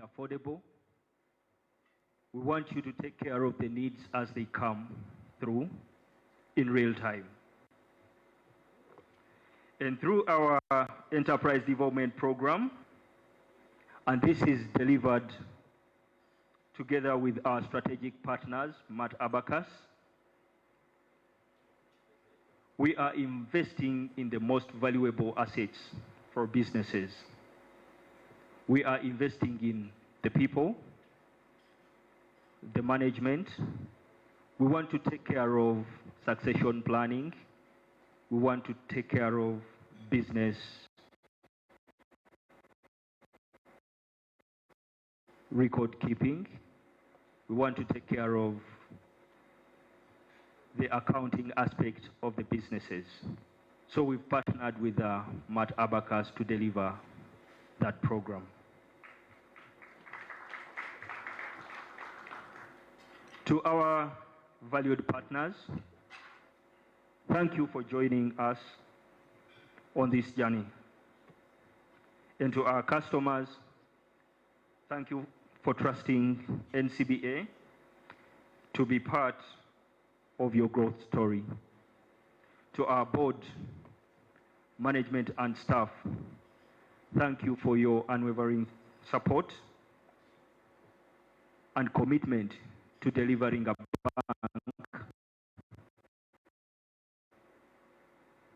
affordable. We want you to take care of the needs as they come through in real time. And through our enterprise development program, and this is delivered together with our strategic partners, Matt Abacus, we are investing in the most valuable assets for businesses. We are investing in the people, the management. We want to take care of succession planning. We want to take care of business record keeping. We want to take care of the accounting aspect of the businesses. So we've partnered with Matt Abacus to deliver that program. To our valued partners, thank you for joining us on this journey. And to our customers, thank you for trusting NCBA to be part of your growth story. To our board, management and staff, thank you for your unwavering support and commitment to delivering a bank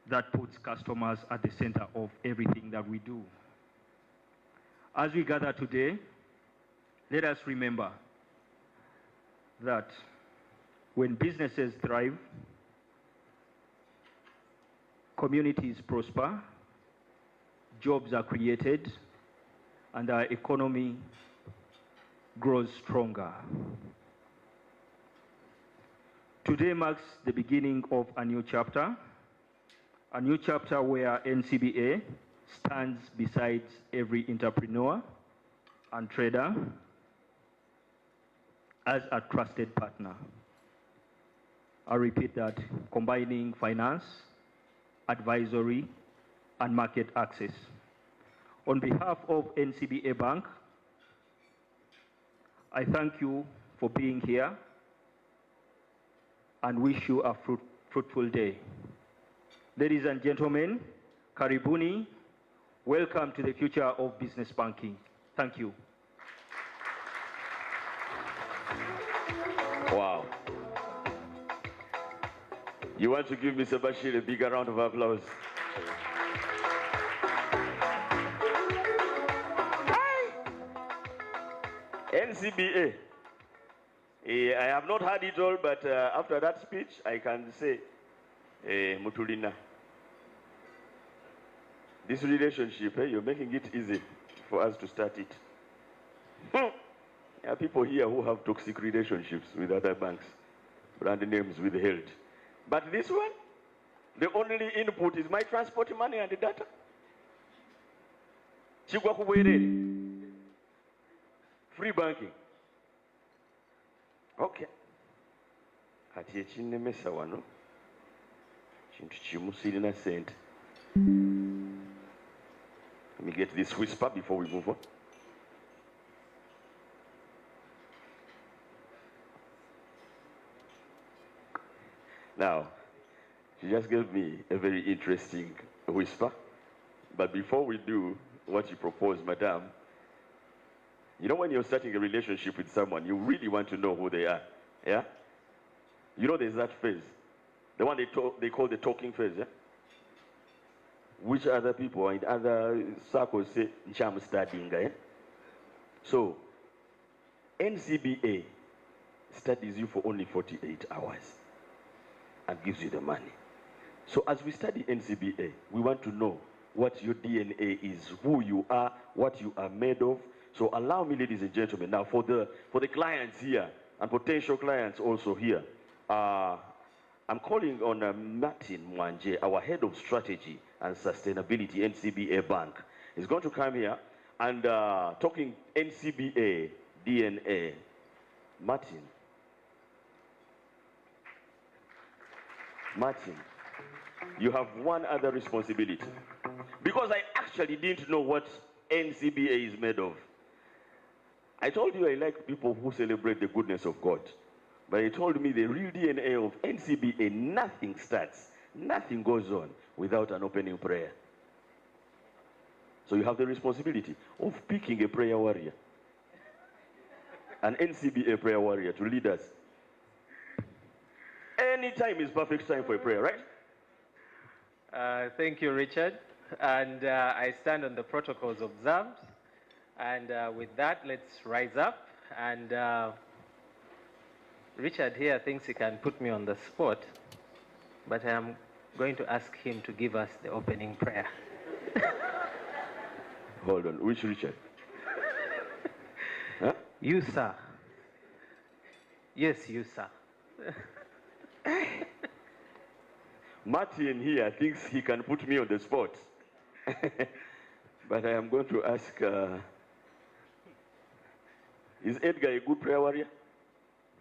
that puts customers at the center of everything that we do. As we gather today, let us remember that when businesses thrive, communities prosper, jobs are created, and our economy grows stronger. Today marks the beginning of a new chapter where NCBA stands beside every entrepreneur and trader as a trusted partner. I repeat that, combining finance, advisory, and market access. On behalf of NCBA Bank, I thank you for being here and wish you a fruitful day. Ladies and gentlemen, karibuni, welcome to the future of business banking. Thank you. Wow. You want to give Mr. Bashir a bigger round of applause? NCBA. I have not heard it all, but after that speech, I can say, Mutulina. This relationship, you're making it easy for us to start it. There are people here who have toxic relationships with other banks, brand names withheld. But this one, the only input is my transport money and the data. Chigwa kubwerere. Free banking. Okay. Kati ekinnemesa wano kintu kimu sirina sente. Let me get this whisper before we move on. Now, she just gave me a very interesting whisper. But before we do what you propose, madam, you know when you're starting a relationship with someone, you really want to know who they are, yeah? You know there's that phase, the one they call the talking phase, yeah? Which other people in other circles say, Ncham studying, yeah? So, NCBA studies you for only 48 hours and gives you the money. So as we study NCBA, we want to know what your DNA is, who you are, what you are made of. So allow me, ladies and gentlemen, now for the clients here and potential clients also here, I'm calling on Martin Mwanje, our head of strategy and sustainability, NCBA Bank. He's going to come here and talking NCBA DNA. Martin, you have one other responsibility. Because I actually didn't know what NCBA is made of. I told you I like people who celebrate the goodness of God. But he told me the real DNA of NCBA, nothing starts, nothing goes on without an opening prayer. So you have the responsibility of picking a prayer warrior, an NCBA prayer warrior to lead us. Any time is perfect time for a prayer, right? Thank you, Richard. And I stand on the protocols observed. And with that, let's rise up. And Richard here thinks he can put me on the spot, but I am going to ask him to give us the opening prayer. Hold on, which Richard? Huh? You, sir. Yes, you, sir. Martin here thinks he can put me on the spot. But I am going to ask, is Edgar a good prayer warrior?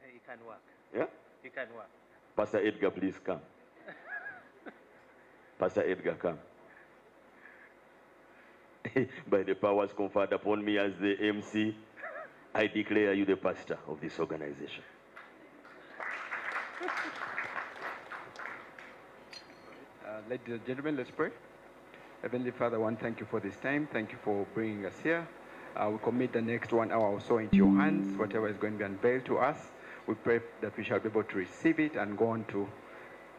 He can work. Yeah? He can work. Pastor Edgar, please come. Pastor Edgar, come. By the powers conferred upon me as the MC, I declare you the pastor of this organization. Ladies and gentlemen, let's pray. Heavenly Father, thank you for this time. Thank you for bringing us here. We commit the next 1 hour or so into your hands. Whatever is going to be unveiled to us, we pray that we shall be able to receive it and go on to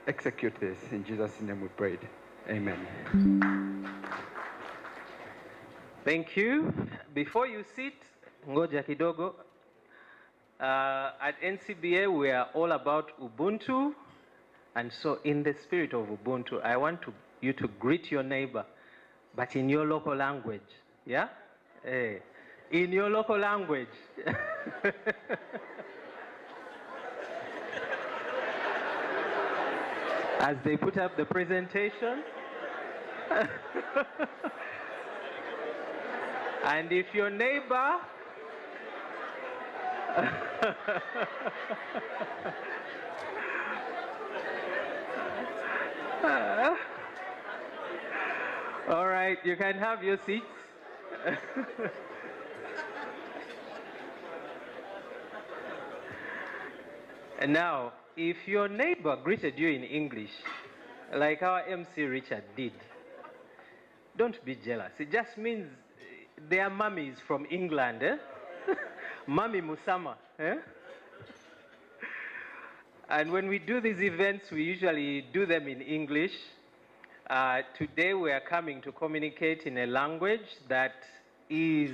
execute this. In Jesus' name we prayed. Amen. Thank you. Before you sit, ngoja kidogo. At NCBA, we are all about Ubuntu. And so in the spirit of Ubuntu, I want you to greet your neighbor, but in your local language. Yeah? In your local language. As they put up the presentation. And if your neighbor all right, you can have your seats. And now, if your neighbor greeted you in English, like our MC Richard did, don't be jealous. It just means their mommy is from England, eh? Mommy Musama, eh? And when we do these events, we usually do them in English. Today we are coming to communicate in a language that is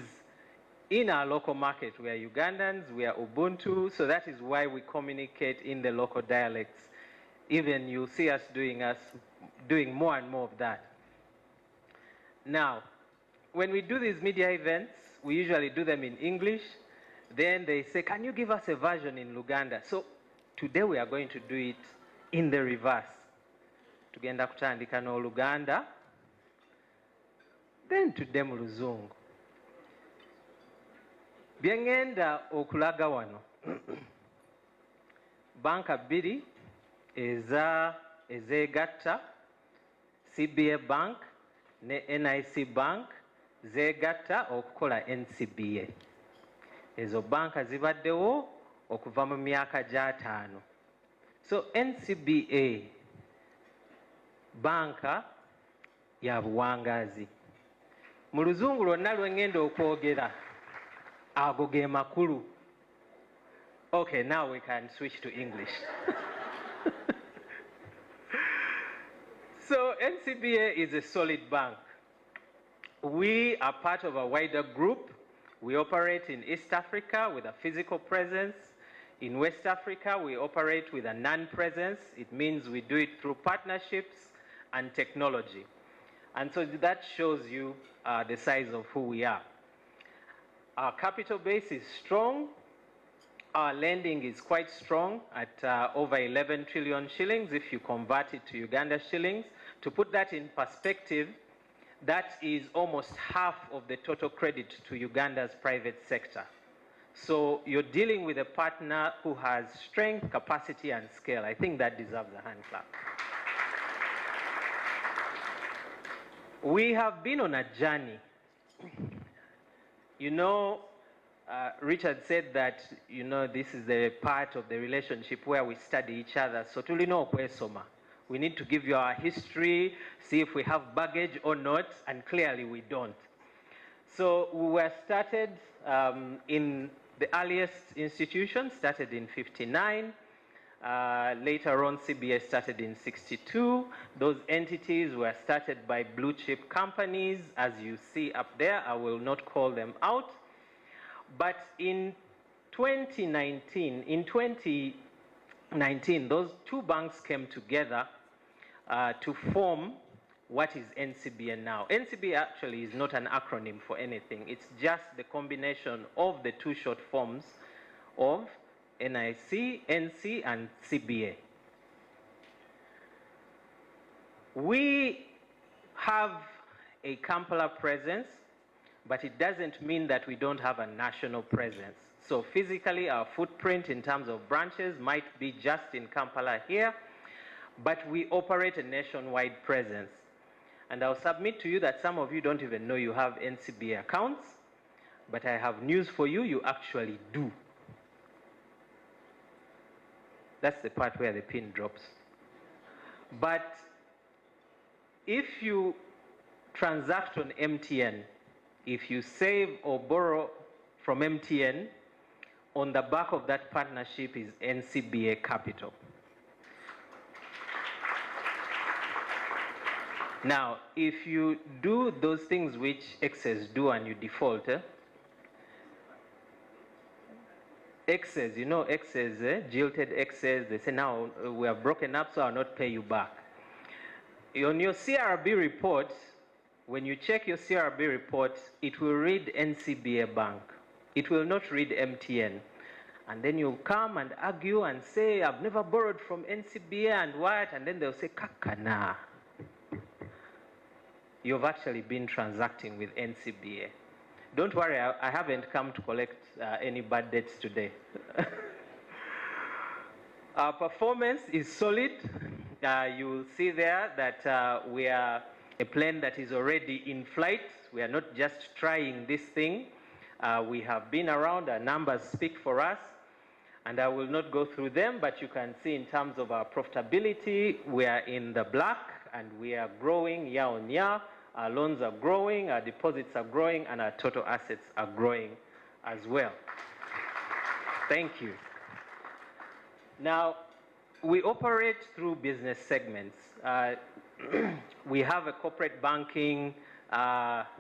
in our local market. We are Ugandans, we are Ubuntu, so that is why we communicate in the local dialects. Even you'll see us doing more and more of that. Now, when we do these media events, we usually do them in English. Then they say, can you give us a version in Luganda? So today we are going to do it in the reverse. Tugenda kutandika n'Oluganda, then tudde mu Luzungu. Bye ngenda okulaga wano. Banka bbiri ezeegatta, CBA Bank ne NIC Bank zeegatta okukola NCBA. Ezo banka zibaddewo okuva mu myaka gya 5. So NCBA banka ya buwangazi. Mu Luzungu lwonna lwe ngenda okwogera, ago ge makulu. Okay, now we can switch to English. So NCBA is a solid bank. We are part of a wider group. We operate in East Africa with a physical presence. In West Africa, we operate with a non-presence. It means we do it through partnerships and technology. And so that shows you the size of who we are. Our capital base is strong. Our lending is quite strong at over 11 trillion shillings if you convert it to Uganda shillings. To put that in perspective, that is almost half of the total credit to Uganda's private sector. So you're dealing with a partner who has strength, capacity, and scale. I think that deserves a hand clap. We have been on a journey. You know, Richard said that, you know, this is the part of the relationship where we study each other. So tulino kwesoma. We need to give you our history, see if we have baggage or not, and clearly we don't. So we were started in the earliest institution, started in 59. Later on, CBA started in 62. Those entities were started by blue chip companies, as you see up there. I will not call them out. But in 2019, those two banks came together to form what is NCBA now. NCBA actually is not an acronym for anything. It's just the combination of the two short forms of NIC, NC, and CBA. We have a Kampala presence, but it doesn't mean that we don't have a national presence. So physically, our footprint in terms of branches might be just in Kampala here, but we operate a nationwide presence. And I'll submit to you that some of you don't even know you have NCBA accounts, but I have news for you, you actually do. That's the part where the pin drops. But if you transact on MTN, if you save or borrow from MTN, on the back of that partnership is NCBA Capital. Now, if you do those things which excess do and you default, excess, you know, excess, jilted excess, they say now we have broken up, so I'll not pay you back. On your CRB report, when you check your CRB report, it will read NCBA Bank. It will not read MTN. And then you'll come and argue and say, I've never borrowed from NCBA and what? And then they'll say, kakana. You've actually been transacting with NCBA. Don't worry, I haven't come to collect any bad debts today. Our performance is solid. You will see there that we are a plane that is already in flight. We are not just trying this thing. We have been around, our numbers speak for us, and I will not go through them, but you can see in terms of our profitability, we are in the black, and we are growing year on year. Our loans are growing, our deposits are growing, and our total assets are growing as well. Thank you. Now, we operate through business segments. We have a corporate banking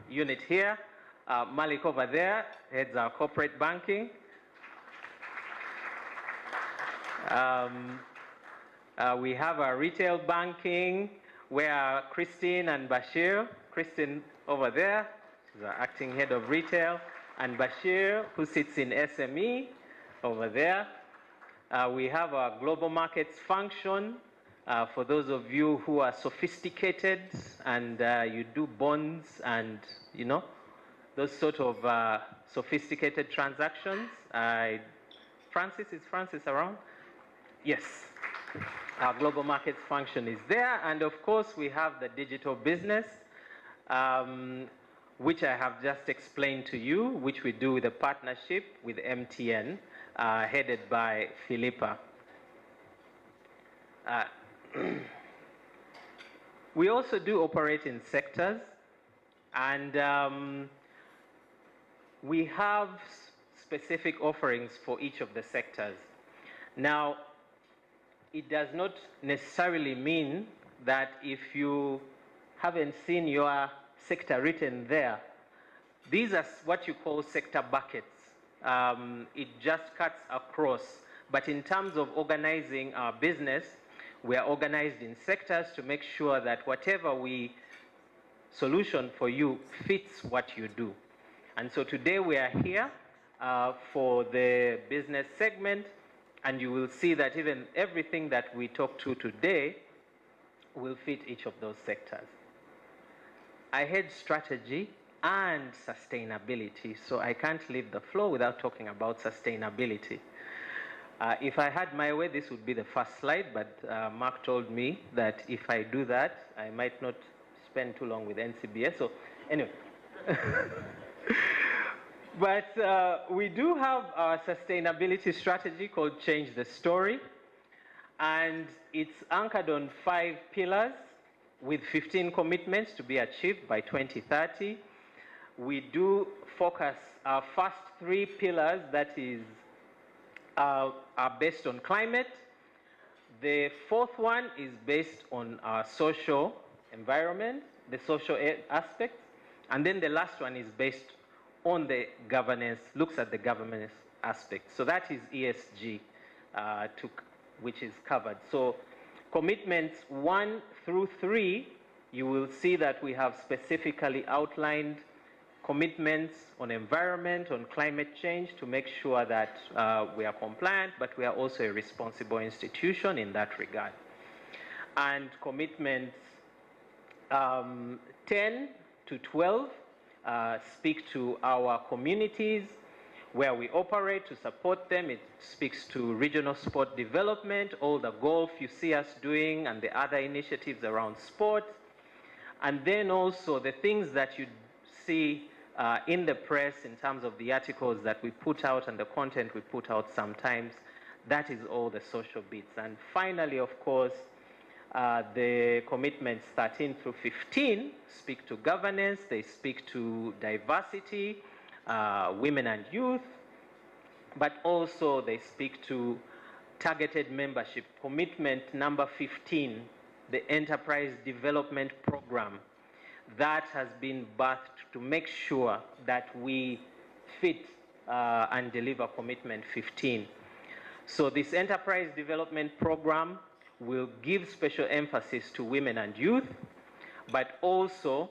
unit here. Malik over there heads our corporate banking. We have our retail banking where Christine and Bashir, Christine over there, is our acting head of retail, and Bashir, who sits in SME over there. We have our global markets function. For those of you who are sophisticated and you do bonds and, you know, those sort of sophisticated transactions. Francis, is Francis around? Yes. Our global markets function is there. And of course, we have the digital business, which I have just explained to you, which we do with a partnership with MTN, headed by Philippa. We also do operate in sectors, and we have specific offerings for each of the sectors. Now, it does not necessarily mean that if you haven't seen your sector written there, these are what you call sector buckets. It just cuts across. But in terms of organizing our business, we are organized in sectors to make sure that whatever we solution for you fits what you do. And so today we are here for the business segment, and you will see that even everything that we talk to today will fit each of those sectors. I head strategy and sustainability, so I can't leave the floor without talking about sustainability. If I had my way, this would be the first slide, but Mark told me that if I do that, I might not spend too long with NCBA. So anyway, But we do have our sustainability strategy called Change the Story, and it's anchored on 5 pillars with 15 commitments to be achieved by 2030. We do focus our first 3 pillars, that is, are based on climate. The 4th one is based on our social environment, the social aspect, and then the last one is based on the governance, looks at the governance aspect. So that is ESG, which is covered. So commitments 1 through 3, you will see that we have specifically outlined commitments on environment, on climate change, to make sure that we are compliant, but we are also a responsible institution in that regard. And commitments 10 to 12 speak to our communities where we operate, to support them. It speaks to regional sport development, all the golf you see us doing, and the other initiatives around sport. And then also the things that you see in the press in terms of the articles that we put out and the content we put out sometimes. That is all the social bits. And finally, of course, the commitments 13 through 15 speak to governance, they speak to diversity, women and youth, but also they speak to targeted membership. Commitment number 15, the Enterprise Development Program, that has been birthed to make sure that we fit and deliver commitment 15. So this Enterprise Development Program will give special emphasis to women and youth, but also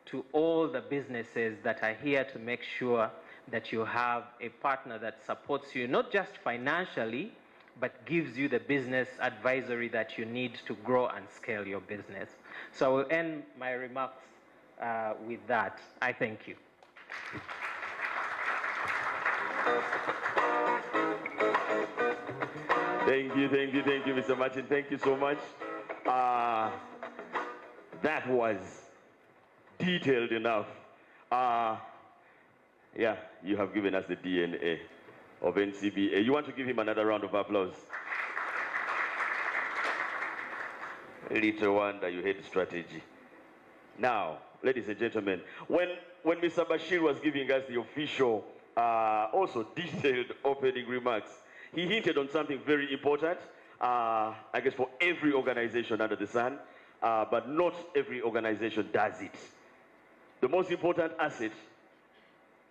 to all the businesses that are here to make sure that you have a partner that supports you, not just financially, but gives you the business advisory that you need to grow and scale your business. So I will end my remarks with that. I thank you. Thank you, Mr. Martin. Thank you so much. That was detailed enough. Yeah, you have given us the DNA of NCBA. You want to give him another round of applause? Little wonder you hate strategy. Now, ladies and gentlemen, when Mr. Bashir was giving us the official, also detailed opening remarks, he hinted on something very important, I guess for every organization under the sun, but not every organization does it. The most important asset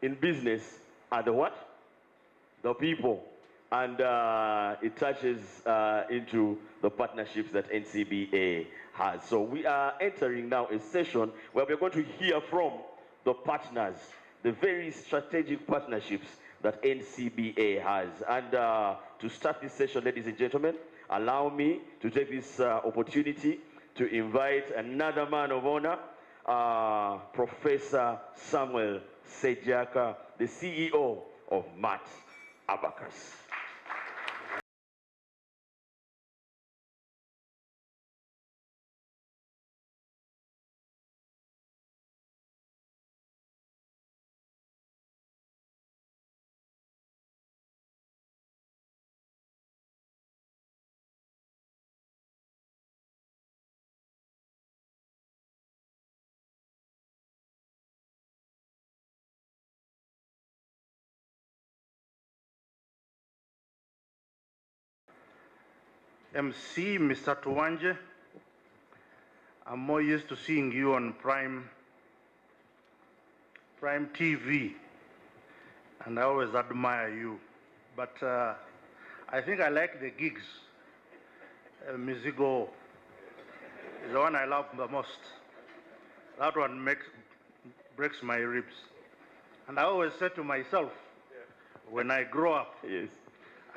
in business are the what? The people. And it touches into the partnerships that NCBA has. So we are entering now a session where we're going to hear from the partners, the very strategic partnerships that NCBA has. And to start this session, ladies and gentlemen, allow me to take this opportunity to invite another man of honor, Professor Samuel Sejaka, the CEO of MAT Abacus. MC, Mr. Tuwanje, I'm more used to seeing you on Prime TV, and I always admire you. But I think I like the gigs. Musigo is the one I love the most. That one breaks my ribs. And I always say to myself, when I grow up, Yes.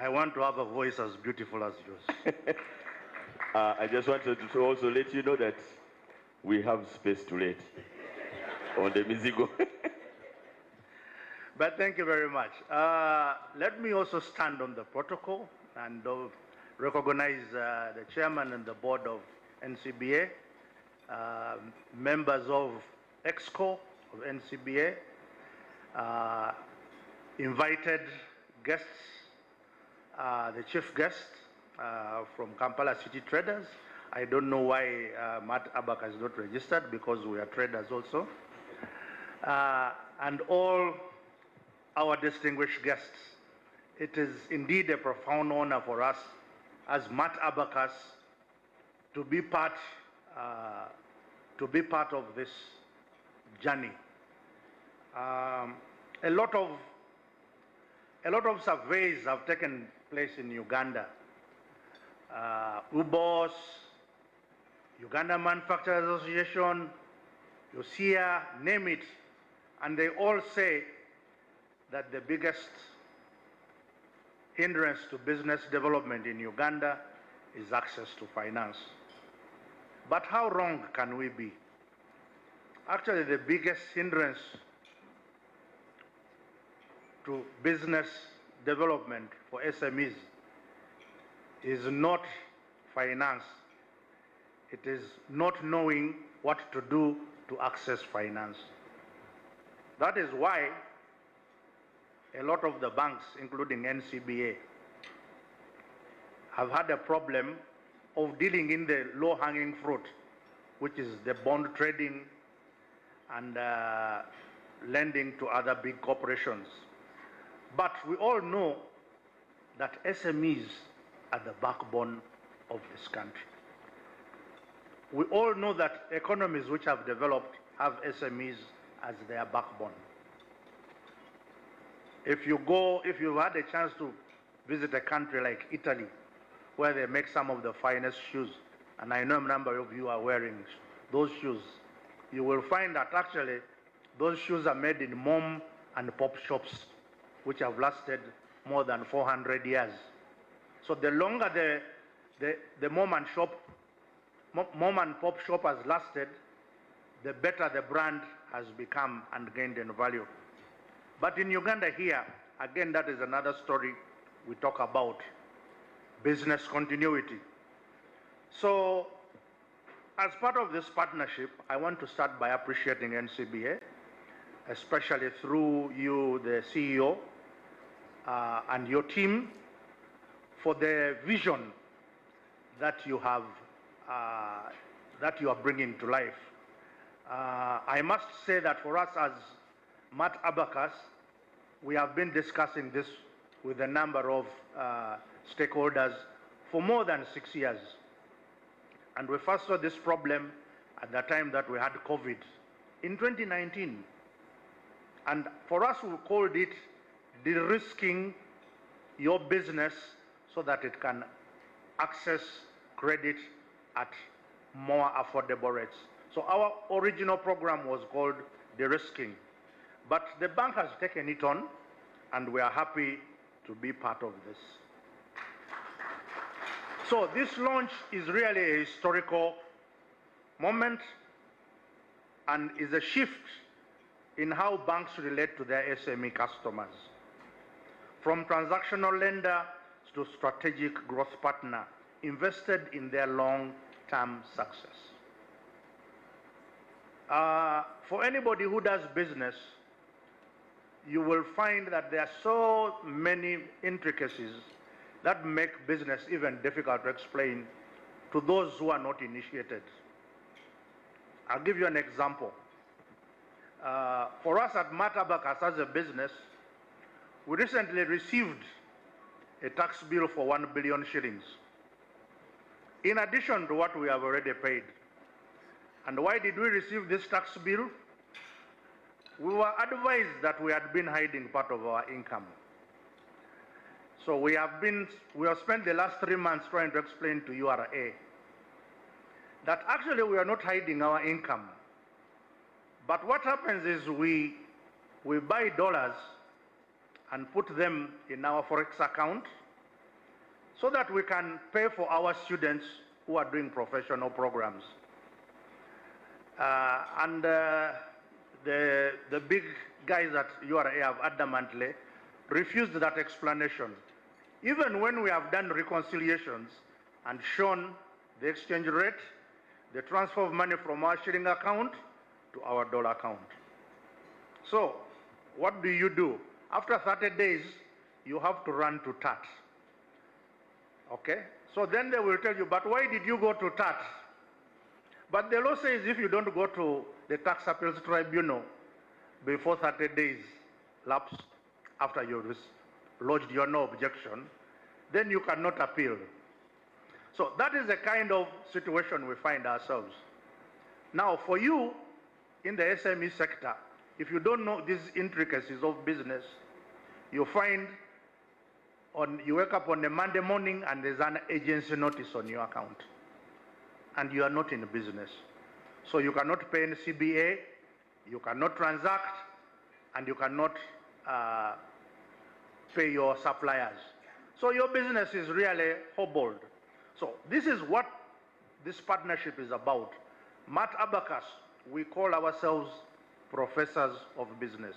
I want to have a voice as beautiful as yours. I just wanted to also let you know that we have space to let on the Mizigo. But thank you very much. Let me also stand on the protocol and recognize the chairman and the board of NCBA, members of EXCO of NCBA, invited guests, the chief guest from Kampala City Traders. I don't know why Matt Abaka is not registered, because we are traders also. And all our distinguished guests. It is indeed a profound honor for us as Matt Abakas to be part of this journey. A lot of surveys have taken place in Uganda. UBOS, Uganda Manufacturers Association, USIA, name it, and they all say that the biggest hindrance to business development in Uganda is access to finance. But how wrong can we be? Actually, the biggest hindrance to business development for SMEs is not finance. It is not knowing what to do to access finance. That is why a lot of the banks, including NCBA, have had a problem of dealing in the low-hanging fruit, which is the bond trading and lending to other big corporations. But we all know that SMEs are the backbone of this country. We all know that economies which have developed have SMEs as their backbone. If you've had a chance to visit a country like Italy, where they make some of the finest shoes, and I know a number of you are wearing those shoes, you will find that actually those shoes are made in mom and pop shops, which have lasted more than 400 years. So the longer the mom and pop shop has lasted, the better the brand has become and gained in value. But in Uganda here, again, that is another story we talk about, business continuity. So as part of this partnership, I want to start by appreciating NCBA, especially through you, the CEO, and your team, for the vision that you have, that you are bringing to life. I must say that for us as Matt Abakas, we have been discussing this with a number of stakeholders for more than 6 years. And we first saw this problem at the time that we had COVID in 2019. And for us, we called it de-risking your business so that it can access credit at more affordable rates. So our original program was called de-risking. But the bank has taken it on, and we are happy to be part of this. So this launch is really a historical moment and is a shift in how banks relate to their SME customers. From transactional lender to strategic growth partner, invested in their long-term success. For anybody who does business, you will find that there are so many intricacies that make business even difficult to explain to those who are not initiated. I'll give you an example. For us at Matt Abakas as a business, we recently received a tax bill for 1 billion shillings, in addition to what we have already paid. And why did we receive this tax bill? We were advised that we had been hiding part of our income. So we have spent the last 3 months trying to explain to URA that actually we are not hiding our income. But what happens is we buy dollars and put them in our Forex account so that we can pay for our students who are doing professional programs. The big guys at URA have adamantly refused that explanation. Even when we have done reconciliations and shown the exchange rate, the transfer of money from our shilling account to our dollar account. So, what do? After 30 days, you have to run to TAT. Okay? So then they will tell you, but why did you go to TAT? But the law says if you don't go to the tax appeals tribunal before 30 days lapse after you lodged your no objection, then you cannot appeal. So that is the kind of situation we find ourselves. Now, for you in the SME sector, if you don't know these intricacies of business, you find you wake up on a Monday morning and there's an agency notice on your account, and you are not in business. So you cannot pay NCBA, you cannot transact, and you cannot pay your suppliers. So your business is really hobbled. So this is what this partnership is about. Matt Abacus, we call ourselves professors of business.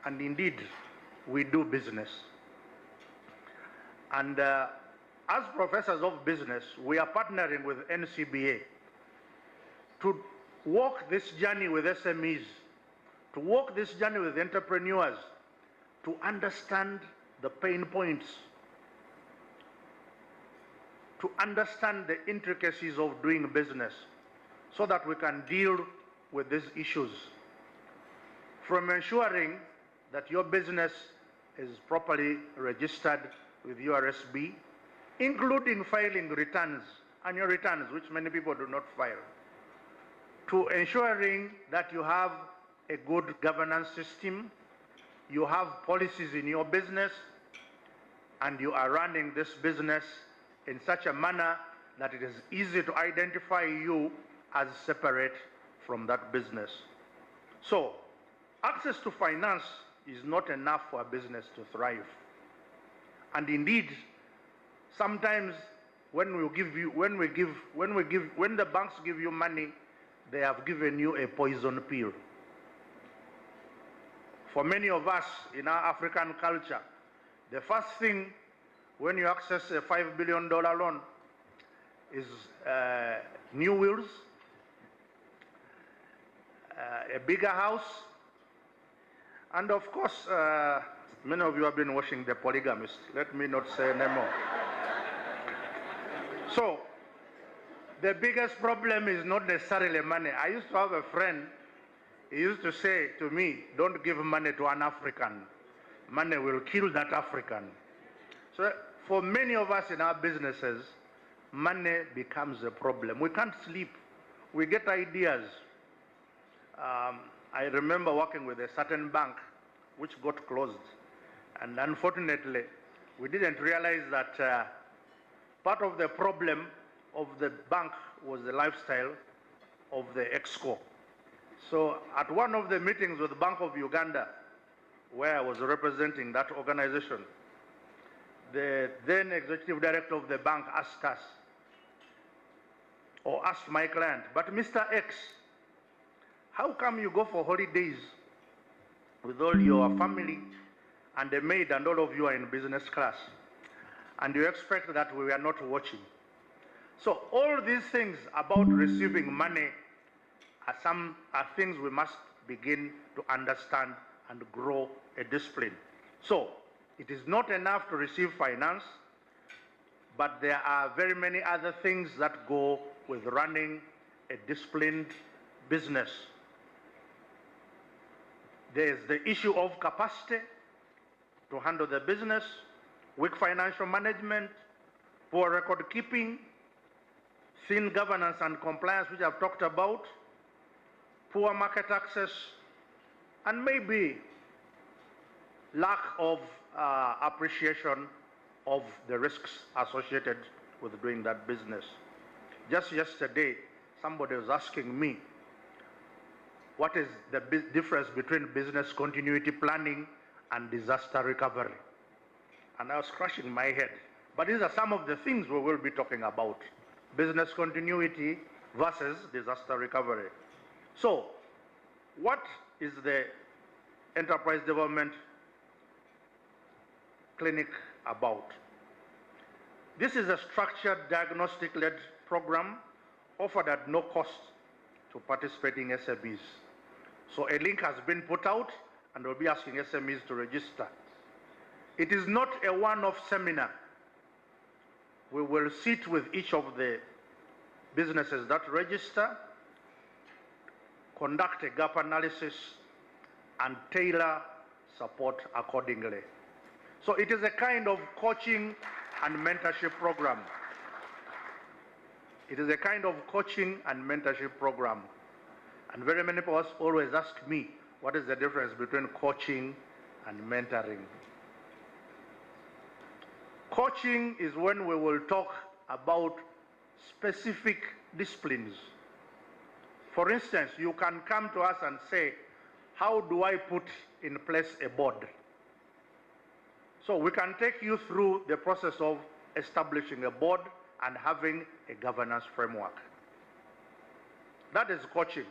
And indeed, we do business. And as professors of business, we are partnering with NCBA to walk this journey with SMEs, to walk this journey with entrepreneurs, to understand the pain points, to understand the intricacies of doing business, so that we can deal with these issues. From ensuring that your business is properly registered with URSB, including filing returns, annual returns, which many people do not file, to ensuring that you have a good governance system, you have policies in your business, and you are running this business in such a manner that it is easy to identify you as separate from that business. So, access to finance is not enough for a business to thrive. And indeed, sometimes when the banks give you money, they have given you a poison pill. For many of us in our African culture, the first thing when you access a $5 billion loan is new wheels, a bigger house, and of course, many of you have been watching The Polygamist. Let me not say anymore. So, the biggest problem is not necessarily money. I used to have a friend, he used to say to me, don't give money to an African. Money will kill that African. So, for many of us in our businesses, money becomes a problem. We can't sleep. We get ideas. I remember working with a certain bank which got closed. And unfortunately, we didn't realize that part of the problem of the bank was the lifestyle of the exco. So at one of the meetings with the Bank of Uganda, where I was representing that organization, the then executive director of the bank asked us, or asked my client, but Mr. X, how come you go for holidays with all your family and the maid and all of you are in business class, and you expect that we are not watching? So all these things about receiving money are things we must begin to understand and grow a discipline. So it is not enough to receive finance, but there are very many other things that go with running a disciplined business. There is the issue of capacity to handle the business, weak financial management, poor record keeping, thin governance and compliance, which I've talked about, poor market access, and maybe lack of appreciation of the risks associated with doing that business. Just yesterday, somebody was asking me, what is the difference between business continuity planning and disaster recovery? And I was scratching my head. But these are some of the things we will be talking about. Business continuity versus disaster recovery. So, what is the Enterprise Development Clinic about? This is a structured diagnostic-led program offered at no cost to participating SMEs. So a link has been put out, and we'll be asking SMEs to register. It is not a one-off seminar. We will sit with each of the businesses that register, conduct a gap analysis, and tailor support accordingly. So it is a kind of coaching and mentorship program. It is a kind of coaching and mentorship program. And very many of us always ask me, what is the difference between coaching and mentoring? Coaching is when we will talk about specific disciplines. For instance, you can come to us and say, how do I put in place a board? So we can take you through the process of establishing a board and having a governance framework. That is coaching.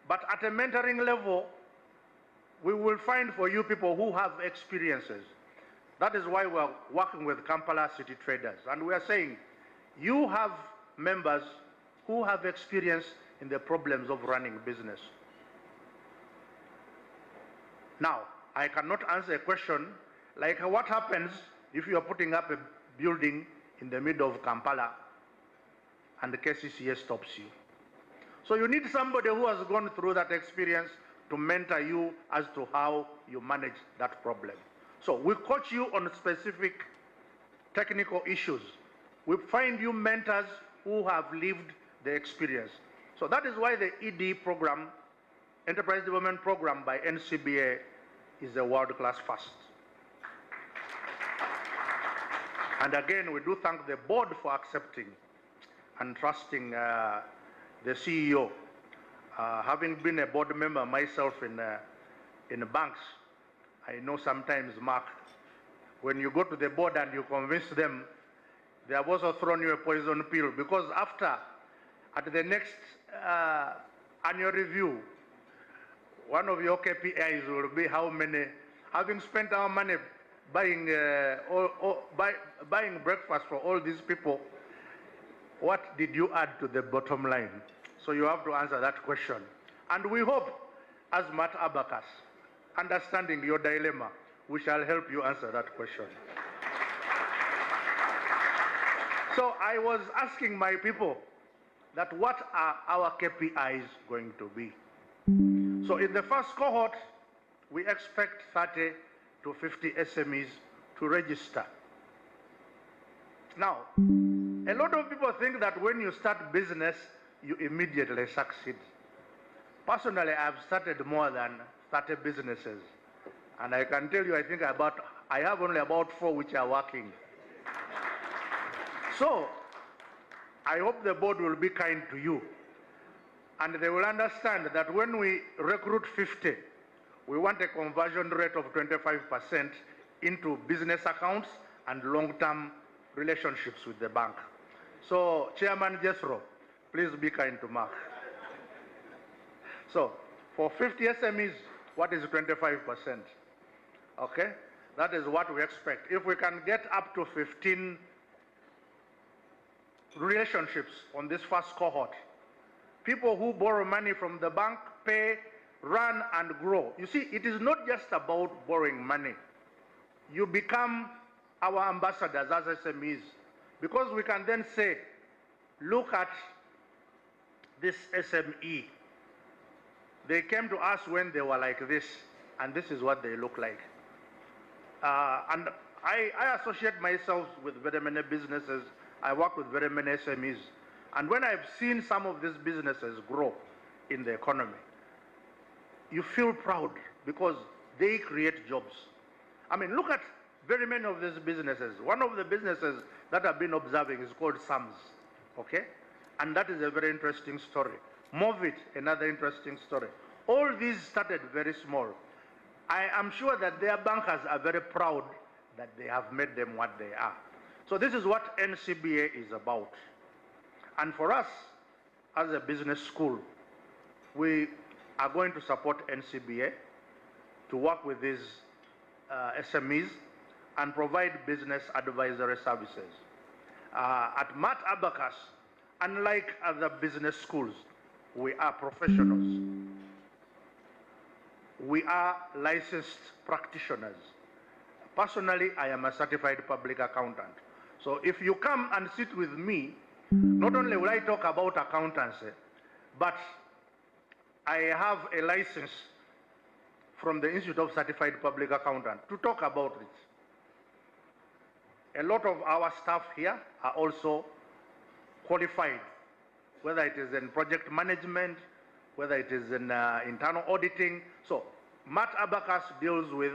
But at a mentoring level, we will find for you people who have experiences. That is why we're working with Kampala City Traders. And we are saying, you have members who have experience in the problems of running business. Now, I cannot answer a question like what happens if you are putting up a building in the middle of Kampala and the KCCA stops you. So you need somebody who has gone through that experience to mentor you as to how you manage that problem. So we coach you on specific technical issues. We find you mentors who have lived the experience. So that is why the ED program, Enterprise Development Program by NCBA, is a world-class first. And again, we do thank the board for accepting and trusting the CEO. Having been a board member myself in banks, I know sometimes, Mark, when you go to the board and you convince them, they have also thrown you a poison pill, because at the next annual review, one of your KPIs will be how many, having spent our money buying breakfast for all these people, what did you add to the bottom line? So you have to answer that question. And we hope, as Matt Abacus, understanding your dilemma, we shall help you answer that question. So I was asking my people that what are our KPIs going to be? So in the first cohort, we expect 30 to 50 SMEs to register. Now, a lot of people think that when you start business, you immediately succeed. Personally, I've started more than 30 businesses. And I can tell you, I have only about 4 which are working. So, I hope the board will be kind to you. And they will understand that when we recruit 50, we want a conversion rate of 25% into business accounts and long-term relationships with the bank. So, Chairman Jethro, please be kind to Mark. So, for 50 SMEs, what is 25%? Okay? That is what we expect. If we can get up to 15 relationships on this first cohort, people who borrow money from the bank, pay, run, and grow. You see, it is not just about borrowing money. You become our ambassadors as SMEs, because we can then say, look at this SME. They came to us when they were like this, and this is what they look like. And I associate myself with very many businesses. I work with very many SMEs. And when I've seen some of these businesses grow in the economy, you feel proud because they create jobs. I mean, look at very many of these businesses. One of the businesses that I've been observing is called SAMS, okay? And that is a very interesting story. Movit, another interesting story. All these started very small. I am sure that their bankers are very proud that they have made them what they are. So this is what NCBA is about. And for us, as a business school, we are going to support NCBA to work with these SMEs and provide business advisory services. At Matt Abacus, unlike other business schools, we are professionals. we are licensed practitioners. Personally, I am a certified public accountant. So if you come and sit with me, not only will I talk about accountancy, but I have a license from the Institute of Certified Public Accountant to talk about it. A lot of our staff here are also qualified, whether it is in project management, whether it is in internal auditing. So Matt Abacus deals with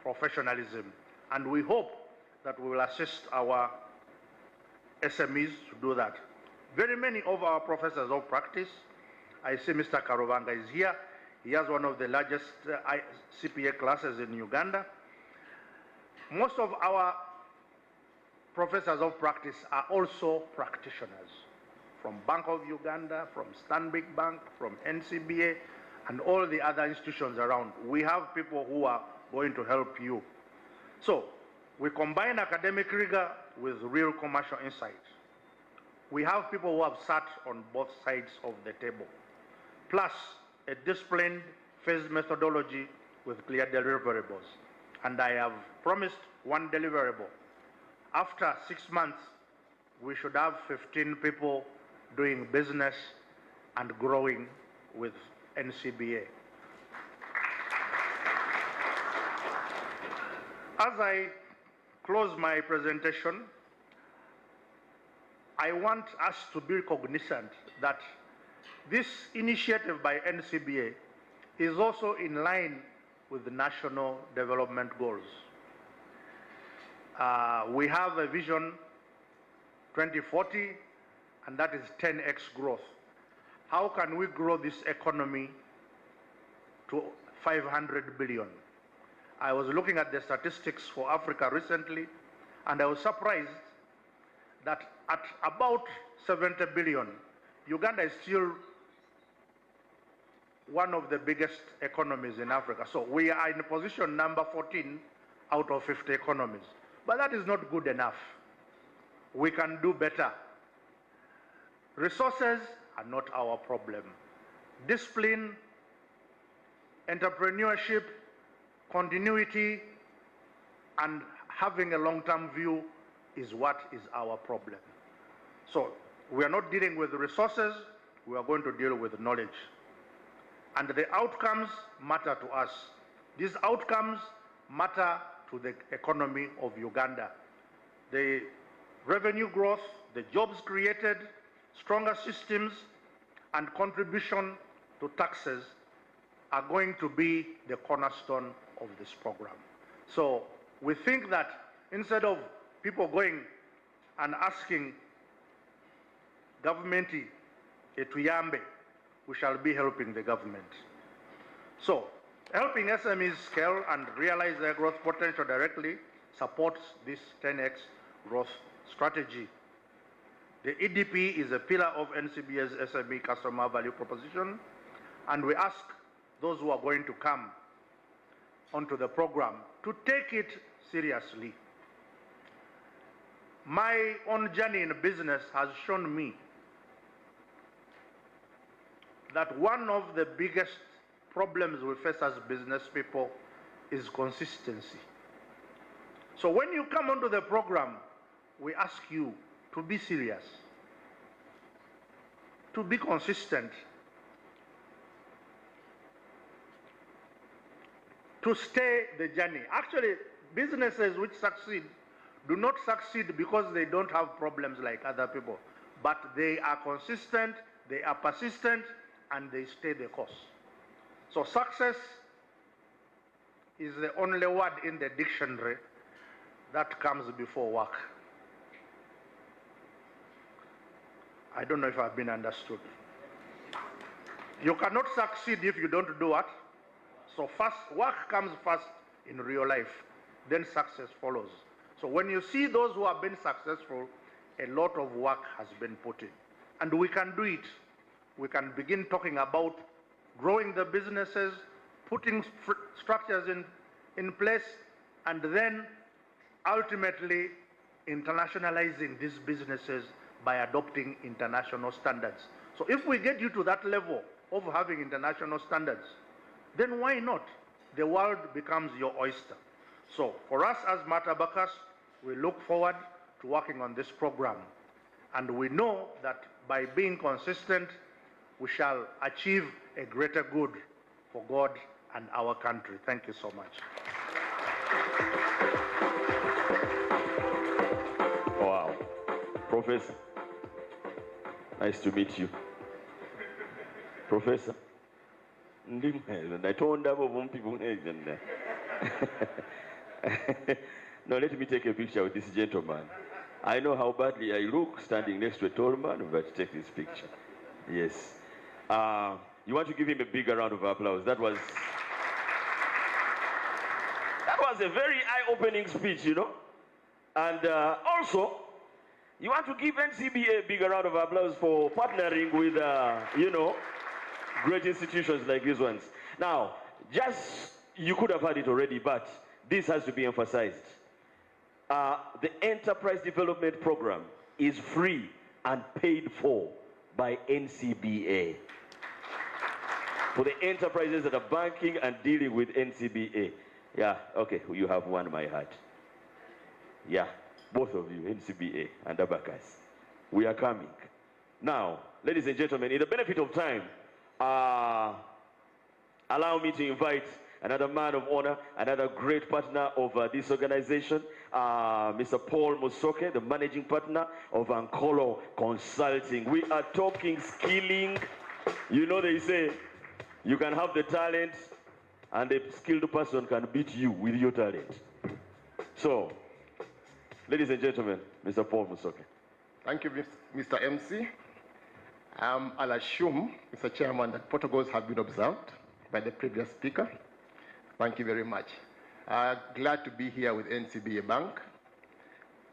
professionalism, and we hope that we will assist our SMEs to do that. Very many of our professors of practice, I see Mr. Karubanga is here. He has one of the largest CPA classes in Uganda. Most of our professors of practice are also practitioners from Bank of Uganda, from Stanbic Bank, from NCBA, and all the other institutions around. We have people who are going to help you. So we combine academic rigor with real commercial insight. We have people who have sat on both sides of the table, plus a disciplined phased methodology with clear deliverables. And I have promised one deliverable. After 6 months, we should have 15 people doing business and growing with NCBA. As I close my presentation, I want us to be cognizant that this initiative by NCBA is also in line with the national development goals. We have a vision 2040, and that is 10x growth. How can we grow this economy to 500 billion? I was looking at the statistics for Africa recently, and I was surprised that at about 70 billion, Uganda is still one of the biggest economies in Africa. So we are in position number 14 out of 50 economies. But that is not good enough. We can do better. Resources are not our problem. Discipline, entrepreneurship, continuity, and having a long-term view is what is our problem. So we are not dealing with resources, we are going to deal with knowledge. And the outcomes matter to us. These outcomes matter to the economy of Uganda. The revenue growth, the jobs created, stronger systems, and contribution to taxes are going to be the cornerstone of this program. So we think that instead of people going and asking government etuyambe, we shall be helping the government. So helping SMEs scale and realize their growth potential directly supports this 10x growth strategy. The EDP is a pillar of NCBA's SME customer value proposition, and we ask those who are going to come onto the program to take it seriously. My own journey in business has shown me that one of the biggest problems we face as business people is consistency. So when you come onto the program, we ask you to be serious, to be consistent, to stay the journey. Actually, businesses which succeed do not succeed because they don't have problems like other people, but they are consistent, they are persistent, and they stay the course. So success is the only word in the dictionary that comes before work. I don't know if I've been understood. You cannot succeed if you don't do what? So first, work comes first in real life, then success follows. So when you see those who have been successful, a lot of work has been put in. And we can do it. We can begin talking about growing the businesses, putting structures in place, and then ultimately internationalizing these businesses by adopting international standards. So if we get you to that level of having international standards, then why not? the world becomes your oyster. So for us as Matabakas, we look forward to working on this program. And we know that by being consistent, we shall achieve a greater good for God and our country. Thank you so much. Wow. Professor, nice to meet you. Professor. I told them people. Now let me take a picture with this gentleman. I know how badly I look standing next to a tall man, but take this picture. Yes. You want to give him a bigger round of applause. That was a very eye-opening speech, you know. And also, you want to give NCBA a bigger round of applause for partnering with, you know, great institutions like these ones. Now, you could have heard it already, but this has to be emphasized. The Enterprise Development Program is free and paid for by NCBA. For the enterprises that are banking and dealing with NCBA. Yeah, okay, you have won my heart. Yeah, both of you, NCBA and Abakas. We are coming. Now, ladies and gentlemen, in the benefit of time, allow me to invite another man of honor, another great partner of this organization, Mr. Paul Musoke, the managing partner of Ankolo Consulting. We are talking skilling. You know, they say you can have the talent and the skilled person can beat you with your talent. So, ladies and gentlemen, Mr. Paul Musoke. Thank you, Mr. MC. I'll assume, Mr. Chairman, that protocols have been observed by the previous speaker. Thank you very much. Glad to be here with NCBA Bank.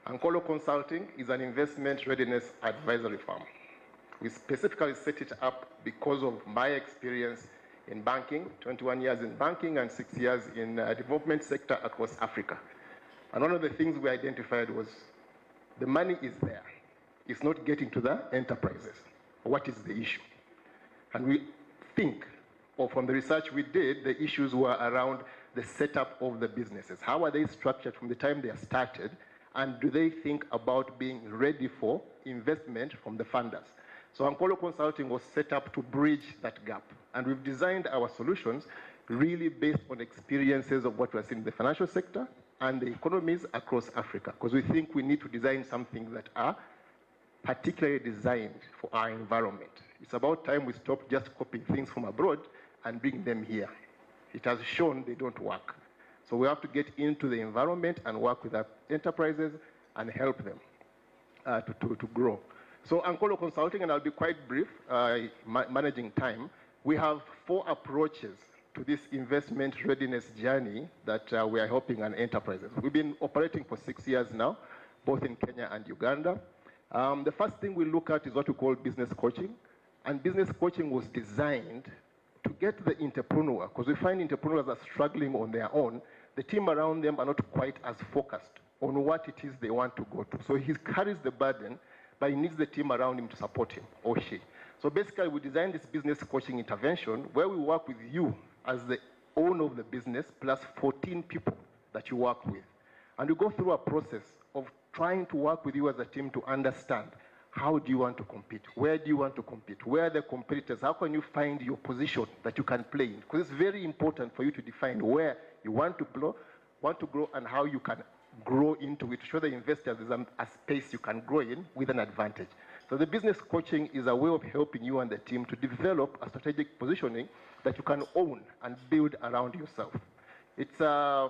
Ankolo Consulting is an investment readiness advisory firm. We specifically set it up because of my experience in banking, 21 years in banking and 6 years in the development sector across Africa. And one of the things we identified was the money is there. It's not getting to the enterprises. What is the issue? And we think, or from the research we did, the issues were around the setup of the businesses. How are they structured from the time they are started? And do they think about being ready for investment from the funders? So Ankolo Consulting was set up to bridge that gap. And we've designed our solutions really based on experiences of what we're seeing in the financial sector and the economies across Africa, because we think we need to design something that are particularly designed for our environment. It's about time we stop just copying things from abroad and bring them here. It has shown they don't work. So we have to get into the environment and work with our enterprises and help them to grow. So Ankolo Consulting, and I'll be quite brief, managing time, we have 4 approaches to this investment readiness journey that we are helping on enterprises. We've been operating for 6 years now, both in Kenya and Uganda. The first thing we look at is what we call business coaching. And business coaching was designed to get the entrepreneur, because we find entrepreneurs are struggling on their own. The team around them are not quite as focused on what it is they want to go to. So he carries the burden, but he needs the team around him to support him, or she. So basically, we designed this business coaching intervention where we work with you as the owner of the business, plus 14 people that you work with. And we go through a process of trying to work with you as a team to understand how do you want to compete? Where do you want to compete? Where are the competitors? How can you find your position that you can play in? Because it's very important for you to define where you want to grow and how you can grow into it, to show the investors there's a space you can grow in with an advantage. So the business coaching is a way of helping you and the team to develop a strategic positioning that you can own and build around yourself. It's a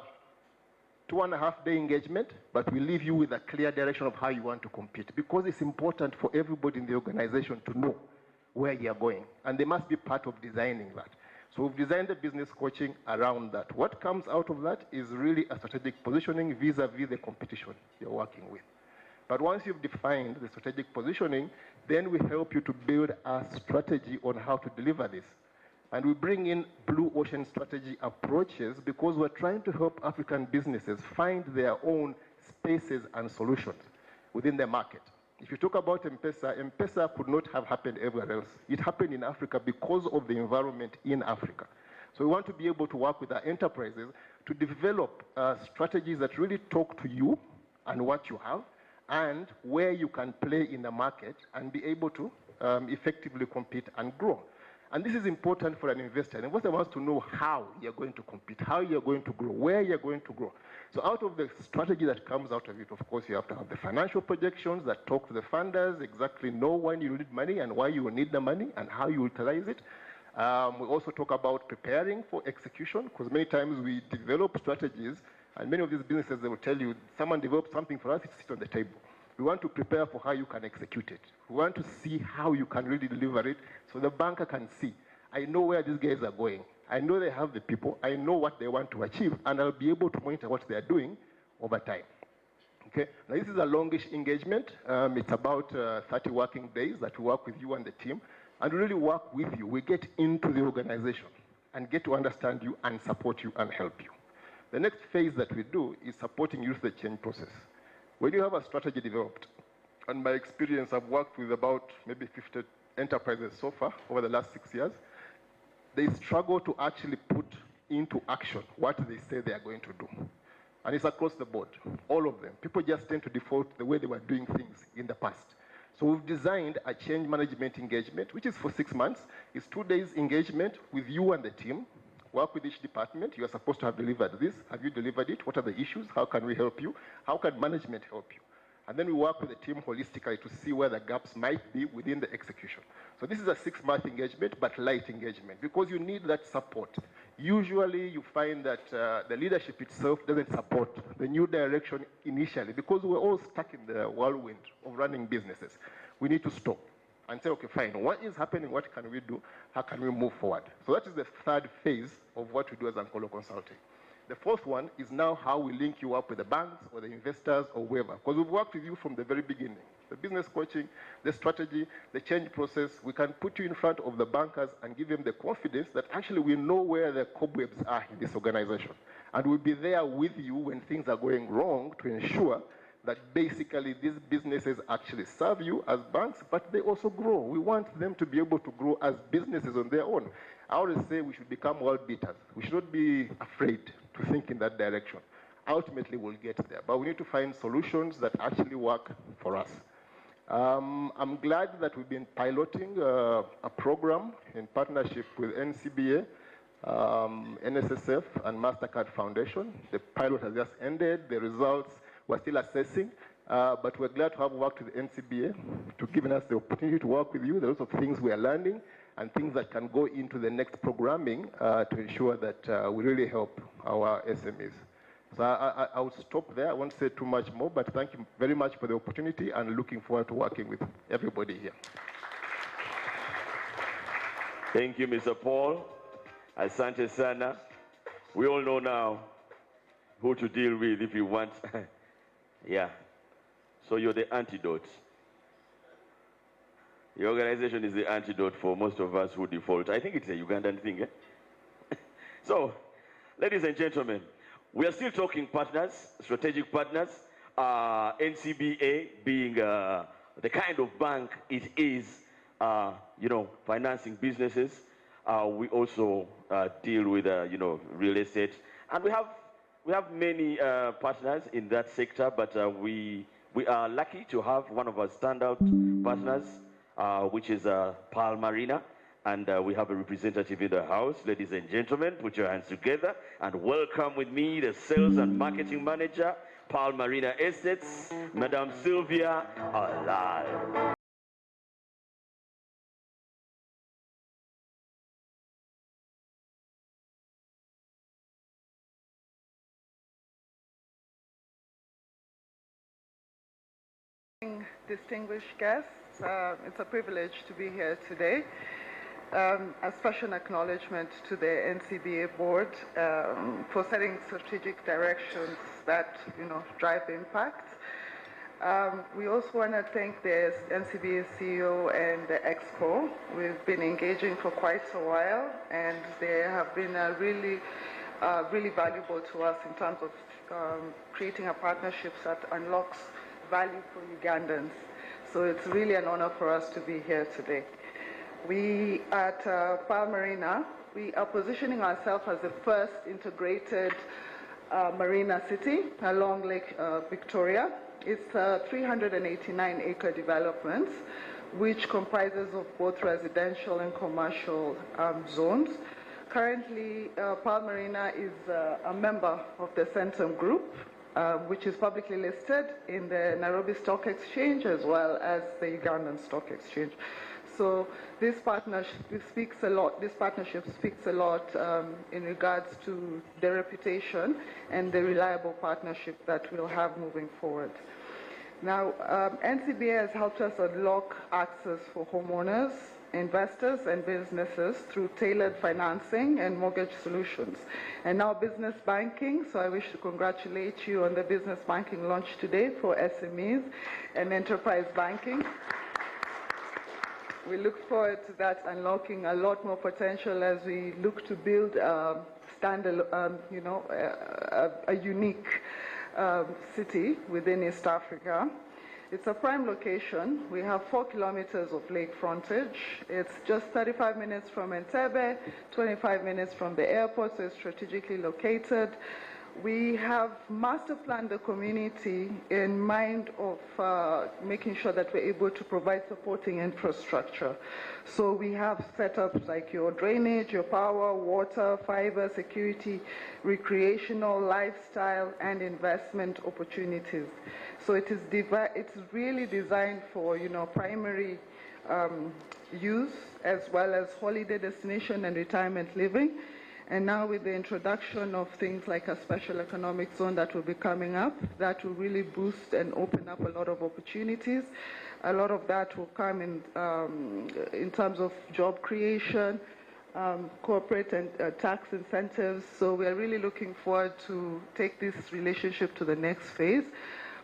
2.5-day engagement, but we leave you with a clear direction of how you want to compete, because it's important for everybody in the organization to know where you're going, and they must be part of designing that. So we've designed the business coaching around that. What comes out of that is really a strategic positioning vis-a-vis the competition you're working with. But once you've defined the strategic positioning, then we help you to build a strategy on how to deliver this. And we bring in blue ocean strategy approaches because we're trying to help African businesses find their own spaces and solutions within the market. If you talk about M-Pesa, M-Pesa could not have happened everywhere else. It happened in Africa because of the environment in Africa. So we want to be able to work with our enterprises to develop strategies that really talk to you and what you have, and where you can play in the market and be able to effectively compete and grow. And this is important for an investor. An investor wants to know how you're going to compete, how you're going to grow, where you're going to grow. So out of the strategy that comes out of it, of course, you have to have the financial projections that talk to the funders, exactly know when you need money and why you will need the money and how you utilize it. We also talk about preparing for execution, because many times we develop strategies, and many of these businesses, they will tell you, someone developed something for us, it sits on the table. We want to prepare for how you can execute it. We want to see how you can really deliver it, so the banker can see, I know where these guys are going. I know they have the people. I know what they want to achieve, and I'll be able to monitor what they are doing over time. Okay. Now, this is a longish engagement. It's about 30 working days that we work with you and the team, and we really work with you. We get into the organization and get to understand you and support you and help you. The next phase that we do is supporting you through the change process. When you have a strategy developed, and my experience, I've worked with about maybe 50 enterprises so far over the last 6 years, they struggle to actually put into action what they say they are going to do. And it's across the board, all of them. People just tend to default the way they were doing things in the past. So we've designed a change management engagement, which is for 6 months. It's 2 days engagement with you and the team. Work with each department. You are supposed to have delivered this. Have you delivered it? What are the issues? How can we help you? How can management help you? And then we work with the team holistically to see where the gaps might be within the execution. So this is a 6-month engagement, but light engagement, because you need that support. Usually you find that the leadership itself doesn't support the new direction initially, because we're all stuck in the whirlwind of running businesses. We need to stop and say, okay, fine, what is happening? What can we do? How can we move forward? So that is the third phase of what we do as Ankolo Consulting. The fourth one is now how we link you up with the banks or the investors or whoever, because we've worked with you from the very beginning. The business coaching, the strategy, the change process, we can put you in front of the bankers and give them the confidence that actually we know where the cobwebs are in this organization. And we'll be there with you when things are going wrong to ensure that basically these businesses actually serve you as banks, but they also grow. We want them to be able to grow as businesses on their own. I always say we should become world beaters. We should not be afraid to think in that direction. Ultimately, we'll get there, but we need to find solutions that actually work for us. I'm glad that we've been piloting a program in partnership with NCBA, NSSF, and MasterCard Foundation. The pilot has just ended. The results we're still assessing, but we're glad to have worked with NCBA to give us the opportunity to work with you. There are lots of things we are learning and things that can go into the next programming to ensure that we really help our SMEs. So I will stop there. I won't say too much more, but thank you very much for the opportunity and looking forward to working with everybody here. Thank you, Mr. Paul. Asante sana. We all know now who to deal with if you want. Yeah. So you're the antidote. Your organization is the antidote for most of us who default. I think it's a Ugandan thing, eh? So, ladies and gentlemen, we are still talking partners, strategic partners. NCBA being the kind of bank it is, financing businesses. We also deal with, real estate. And we have many partners in that sector, but we are lucky to have one of our standout partners, which is Pearl Marina, and we have a representative in the house. Ladies and gentlemen, put your hands together and welcome with me the Sales and Marketing Manager, Pearl Marina Estates, Madame Sylvia Alal. Distinguished guests, it's a privilege to be here today. A special acknowledgement to the NCBA board for setting strategic directions that drive impact. We also want to thank the NCBA CEO and the Exco. We've been engaging for quite a while, and they have been really valuable to us in terms of creating a partnership that unlocks value for Ugandans. So it's really an honor for us to be here today. We at Pearl Marina We are positioning ourselves as the first integrated marina city along Lake Victoria. It's a 389-acre development, which comprises of both residential and commercial zones. Currently, Pearl Marina is a member of the Centum Group, which is publicly listed in the Nairobi Stock Exchange as well as the Ugandan Stock Exchange. So this partnership speaks a lot in regards to the reputation and the reliable partnership that we'll have moving forward. Now, NCBA has helped us unlock access for homeowners, investors, and businesses through tailored financing and mortgage solutions. And now business banking, so I wish to congratulate you on the business banking launch today for SMEs and enterprise banking. We look forward to that unlocking a lot more potential as we look to build a unique city within East Africa. It's a prime location. We have 4 kilometers of lake frontage. It's just 35 minutes from Entebbe, 25 minutes from the airport, so it's strategically located. We have master planned the community in mind of making sure that we're able to provide supporting infrastructure. So we have setups like your drainage, your power, water, fiber, security, recreational, lifestyle, and investment opportunities. So it's really designed for primary use as well as holiday destination and retirement living. And now with the introduction of things like a special economic zone that will be coming up, that will really boost and open up a lot of opportunities. A lot of that will come in terms of job creation, corporate and tax incentives. So we are really looking forward to take this relationship to the next phase.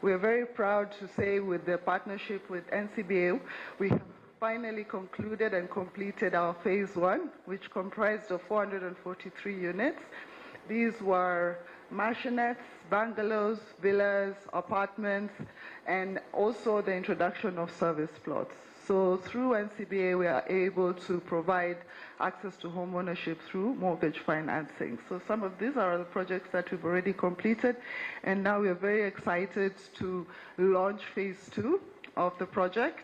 We are very proud to say with the partnership with NCBA, we have finally concluded and completed our phase 1, which comprised of 443 units. These were mansionettes, bungalows, villas, apartments, and also the introduction of service plots. So through NCBA, we are able to provide access to home ownership through mortgage financing. So some of these are the projects that we've already completed, and now we are very excited to launch phase 2 of the project.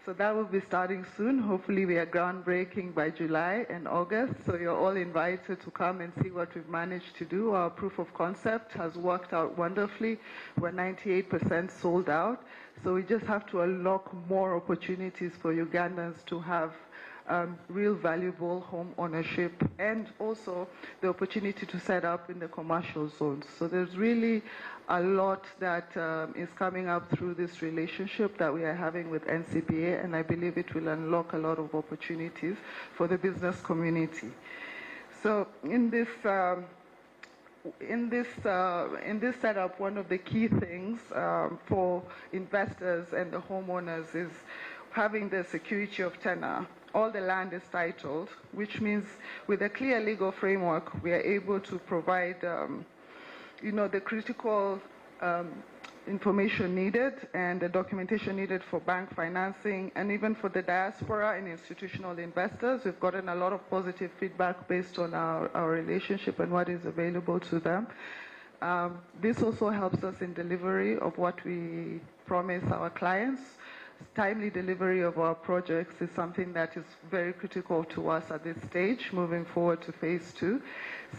So that will be starting soon. Hopefully we are groundbreaking by July and August. So you're all invited to come and see what we've managed to do. Our proof of concept has worked out wonderfully. We're 98% sold out. So we just have to unlock more opportunities for Ugandans to have real valuable home ownership and also the opportunity to set up in the commercial zones. So there's really a lot that is coming up through this relationship that we are having with NCBA, and I believe it will unlock a lot of opportunities for the business community. So in this setup, one of the key things for investors and the homeowners is having the security of tenure. All the land is titled, which means with a clear legal framework, we are able to provide the critical information needed and the documentation needed for bank financing, and even for the diaspora and institutional investors. We've gotten a lot of positive feedback based on our relationship and what is available to them. This also helps us in delivery of what we promise our clients. Timely delivery of our projects is something that is very critical to us at this stage, moving forward to phase 2.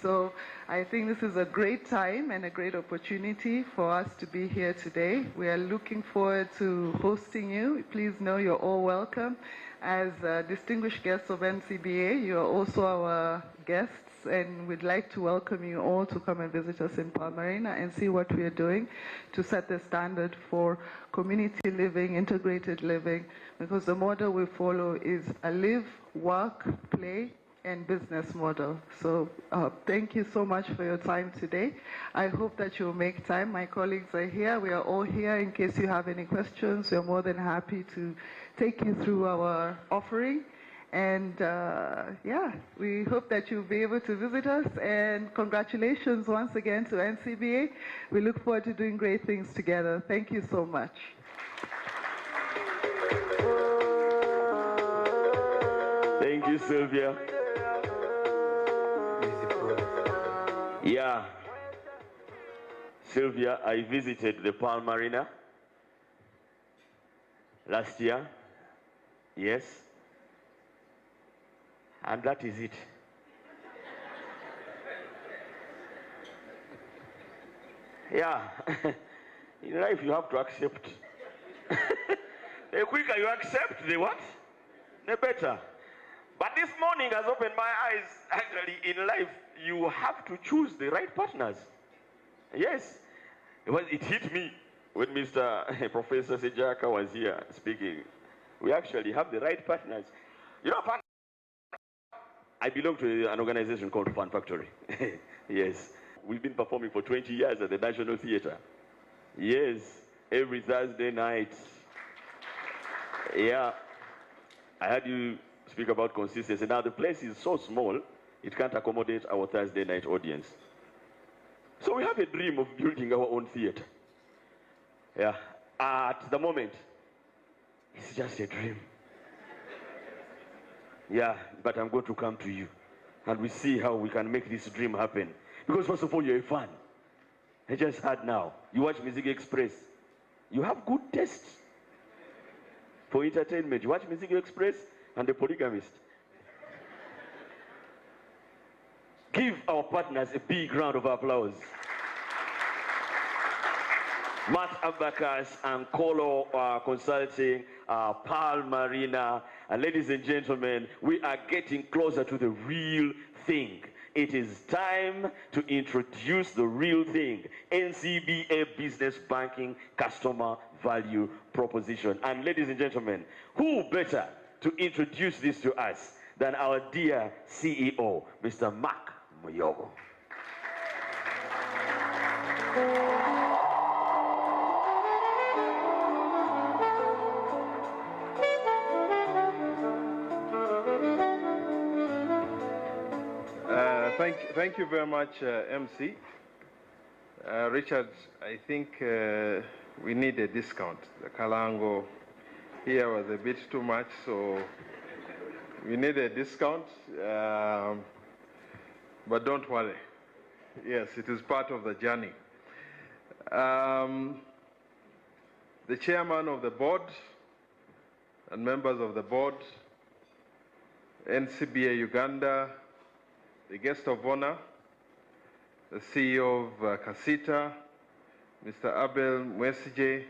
So I think this is a great time and a great opportunity for us to be here today. We are looking forward to hosting you. Please know you're all welcome. As distinguished guests of NCBA, you are also our guests, and we'd like to welcome you all to come and visit us in Pearl Marina and see what we are doing to set the standard for community living, integrated living, because the model we follow is a live, work, play, and business model. So thank you so much for your time today. I hope that you'll make time. My colleagues are here. We are all here in case you have any questions. We're more than happy to take you through our offering. And we hope that you'll be able to visit us. And congratulations once again to NCBA. We look forward to doing great things together. Thank you so much. Thank you, Sylvia. Yeah. Sylvia, I visited the Palm Marina last year. Yes. And that is it. Yeah. In life you have to accept. The quicker you accept, the what? The better. But this morning has opened my eyes. Actually, in life, you have to choose the right partners. Yes. It hit me when Mr. Professor Sejaka was here speaking. We actually have the right partners. You know, I belong to an organization called Fun Factory. Yes. We've been performing for 20 years at the National Theatre. Yes. Every Thursday night. Yeah. I heard you speak about consistency. Now, the place is so small, it can't accommodate our Thursday night audience. So we have a dream of building our own theater. Yeah. At the moment, it's just a dream. Yeah, but I'm going to come to you, and we see how we can make this dream happen. Because first of all, you're a fan. I just heard now, you watch Music Express. You have good taste for entertainment. You watch Music Express and The Polygamist. Give our partners a big round of applause. Matt Abacus and Colo Consulting, Palm Marina. Ladies and gentlemen, we are getting closer to the real thing. It is time to introduce the real thing, NCBA Business Banking Customer Value Proposition. And ladies and gentlemen, who better to introduce this to us than our dear CEO, Mr. Mark Muyogo. Thank you very much, MC. Richard, I think we need a discount. The Kalango here was a bit too much, so we need a discount. But don't worry. Yes, it is part of the journey. The chairman of the board and members of the board, NCBA Uganda, the guest of honor, the CEO of Kasita, Mr. Abel Mwesije,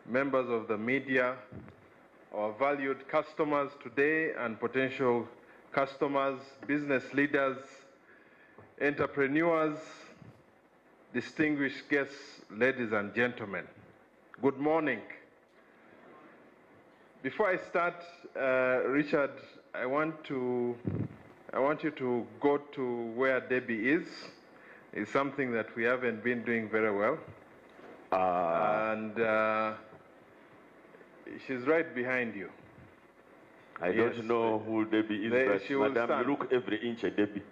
members of the media, our valued customers today and potential customers, business leaders, entrepreneurs, distinguished guests, ladies and gentlemen. Good morning. Before I start, Richard, I want you to go to where Debbie is. It's something that we haven't been doing very well. And she's right behind you. I don't know who Debbie is, but she will Madam, stand. you look every inch at Debbie.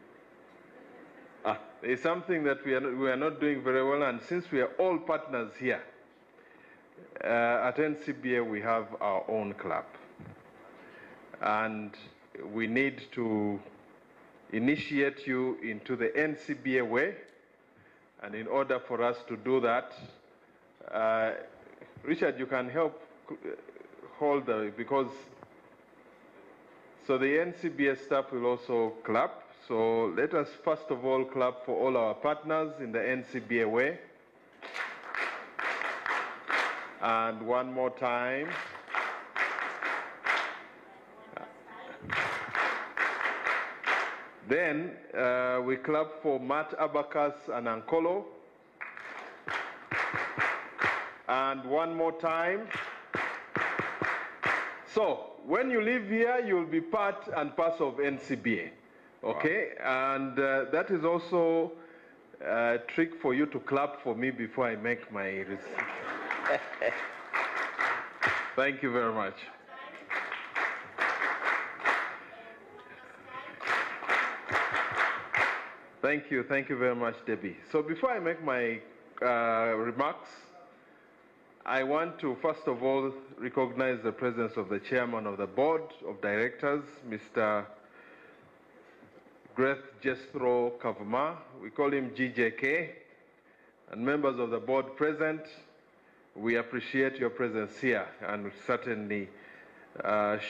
It's something that we are not doing very well, and since we are all partners here, at NCBA we have our own club. And we need to initiate you into the NCBA way. And in order for us to do that, Richard, you can help hold because so the NCBA staff will also clap. So let us first of all clap for all our partners in the NCBA way. And one more time. Then we clap for Matt Abacus and Ankolo. And one more time. So when you leave here, you'll be part and parcel of NCBA. Okay? Wow. And that is also a trick for you to clap for me before I make my receipt. Thank you very much. Thank you very much, Debbie. So before I make my remarks, I want to first of all recognize the presence of the chairman of the board of directors, Mr. Greth Jethro Kavuma, we call him GJK, and members of the board present, we appreciate your presence here and certainly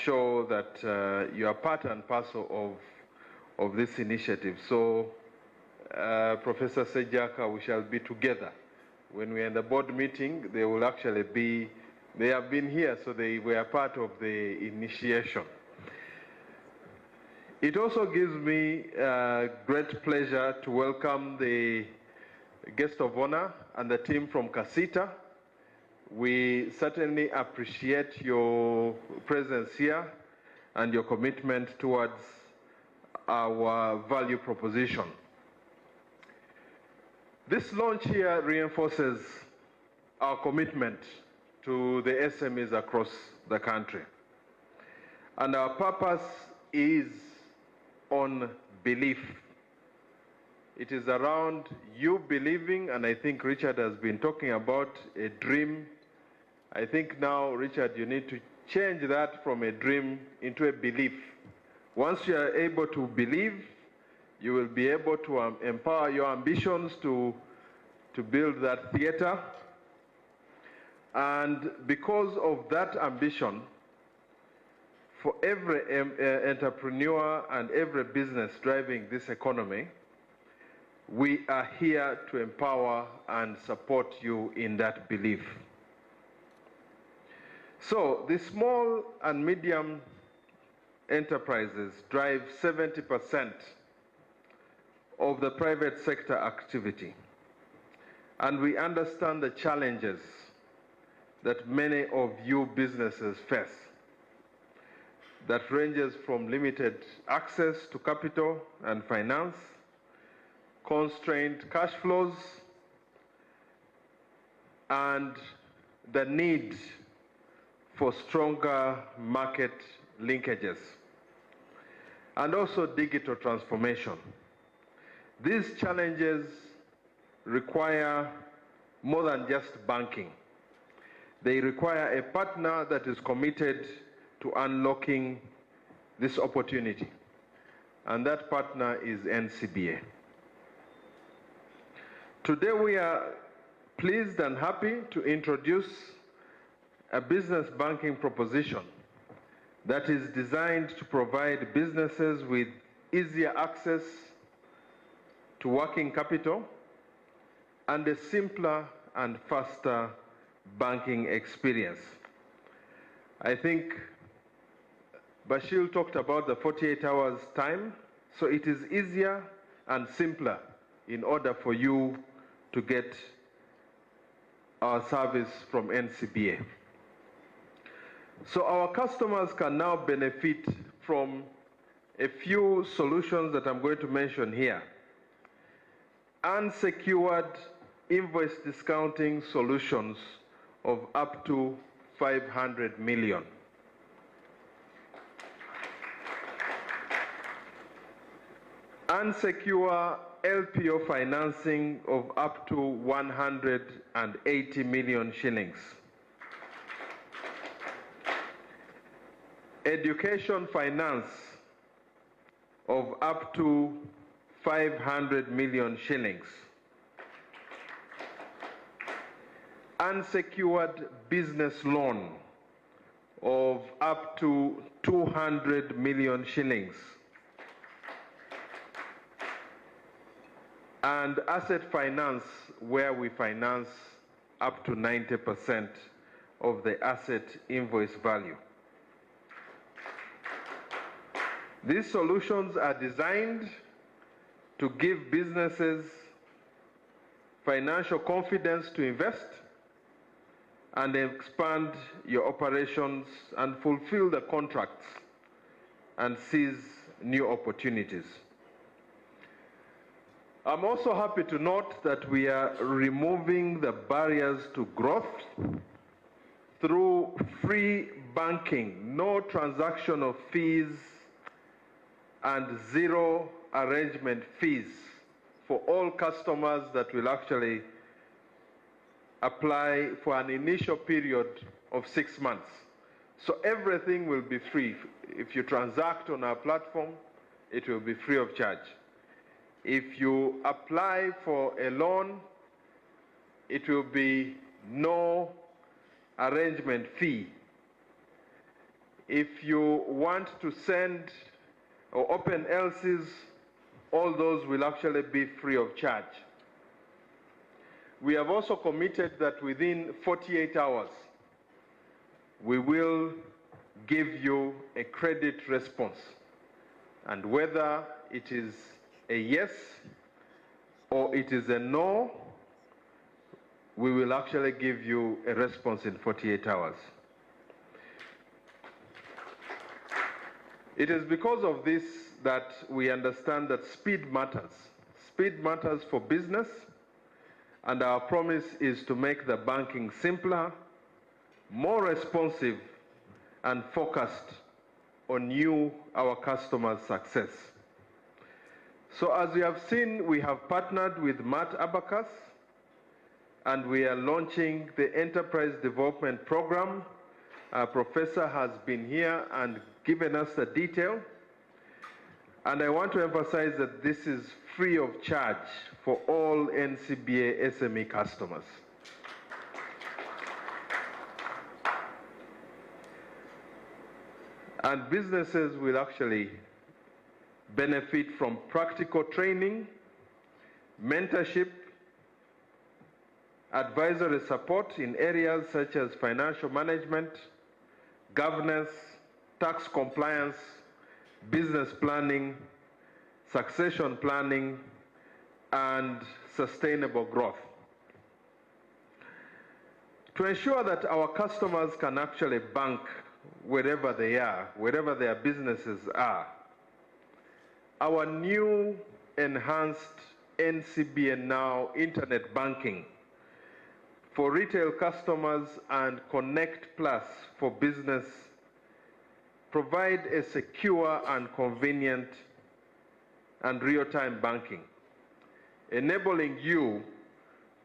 show that you are part and parcel of this initiative. So, Professor Sejaka, we shall be together. When we are in the board meeting, they will actually be, they have been here, so they were part of the initiation. It also gives me great pleasure to welcome the guest of honor and the team from Casita. We certainly appreciate your presence here and your commitment towards our value proposition. This launch here reinforces our commitment to the SMEs across the country. And our purpose is on belief. It is around you believing, and I think Richard has been talking about a dream. I think now, Richard, you need to change that from a dream into a belief. Once you are able to believe, you will be able to empower your ambitions to build that theater. And because of that ambition, for every entrepreneur and every business driving this economy, we are here to empower and support you in that belief. So the small and medium enterprises drive 70% of the private sector activity. And we understand the challenges that many of you businesses face. That ranges from limited access to capital and finance, constrained cash flows, and the need for stronger market linkages, and also digital transformation. These challenges require more than just banking. They require a partner that is committed to unlocking this opportunity, and that partner is NCBA. Today we are pleased and happy to introduce a business banking proposition that is designed to provide businesses with easier access to working capital and a simpler and faster banking experience. I think Bashir talked about the 48 hours time, so it is easier and simpler in order for you to get our service from NCBA. So our customers can now benefit from a few solutions that I'm going to mention here. Unsecured invoice discounting solutions of up to 500 million. Unsecured LPO financing of up to 180 million shillings. Education finance of up to 500 million shillings. Unsecured business loan of up to 200 million shillings. And asset finance, where we finance up to 90% of the asset invoice value. These solutions are designed to give businesses financial confidence to invest and expand your operations and fulfill the contracts and seize new opportunities. I'm also happy to note that we are removing the barriers to growth through free banking, no transactional fees, and zero arrangement fees for all customers that will actually apply for an initial period of 6 months. So everything will be free. If you transact on our platform, it will be free of charge. If you apply for a loan, it will be no arrangement fee. If you want to send or open LCs, all those will actually be free of charge. We have also committed that within 48 hours, we will give you a credit response. And whether it is a yes or it is a no, we will actually give you a response in 48 hours. It is because of this that we understand that speed matters. Speed matters for business, and our promise is to make the banking simpler, more responsive, and focused on you, our customers' success. So as you have seen, we have partnered with Matt Abacus, and we are launching the Enterprise Development Program. Our professor has been here and given us the detail. And I want to emphasize that this is free of charge for all NCBA SME customers. And businesses will actually benefit from practical training, mentorship, advisory support in areas such as financial management, governance, tax compliance, business planning, succession planning, and sustainable growth. To ensure that our customers can actually bank wherever they are, wherever their businesses are, our new enhanced NCBA Now internet banking for retail customers and Connect Plus for business provide a secure and convenient and real-time banking, enabling you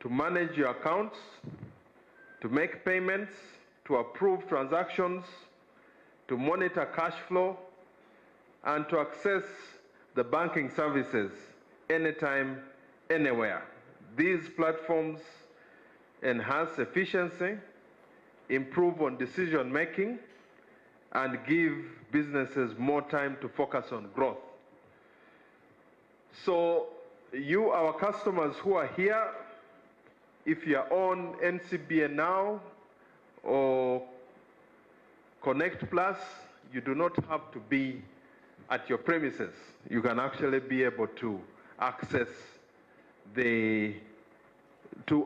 to manage your accounts, to make payments, to approve transactions, to monitor cash flow, and to access the banking services anytime, anywhere. These platforms enhance efficiency, improve on decision making, and give businesses more time to focus on growth. So you, our customers who are here, if you are on NCBA Now or Connect Plus, you do not have to be at your premises. You can actually be able to access to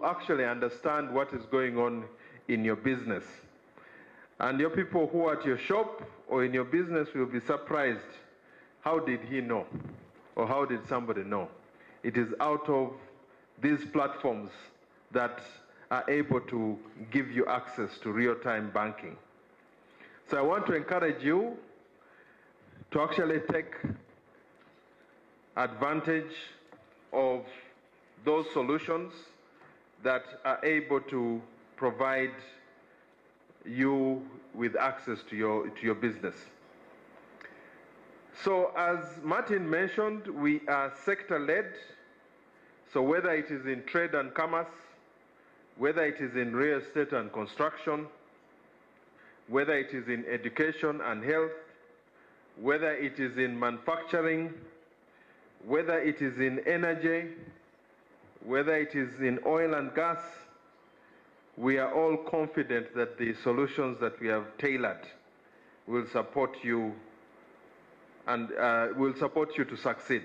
actually understand what is going on in your business. And your people who are at your shop or in your business will be surprised. How did he know? Or how did somebody know? It is out of these platforms that are able to give you access to real-time banking. So I want to encourage you to actually take advantage of those solutions that are able to provide you with access to your business. So as Martin mentioned, we are sector-led. So whether it is in trade and commerce, whether it is in real estate and construction, whether it is in education and health, whether it is in manufacturing, whether it is in energy, whether it is in oil and gas, we are all confident that the solutions that we have tailored will support you and will support you to succeed.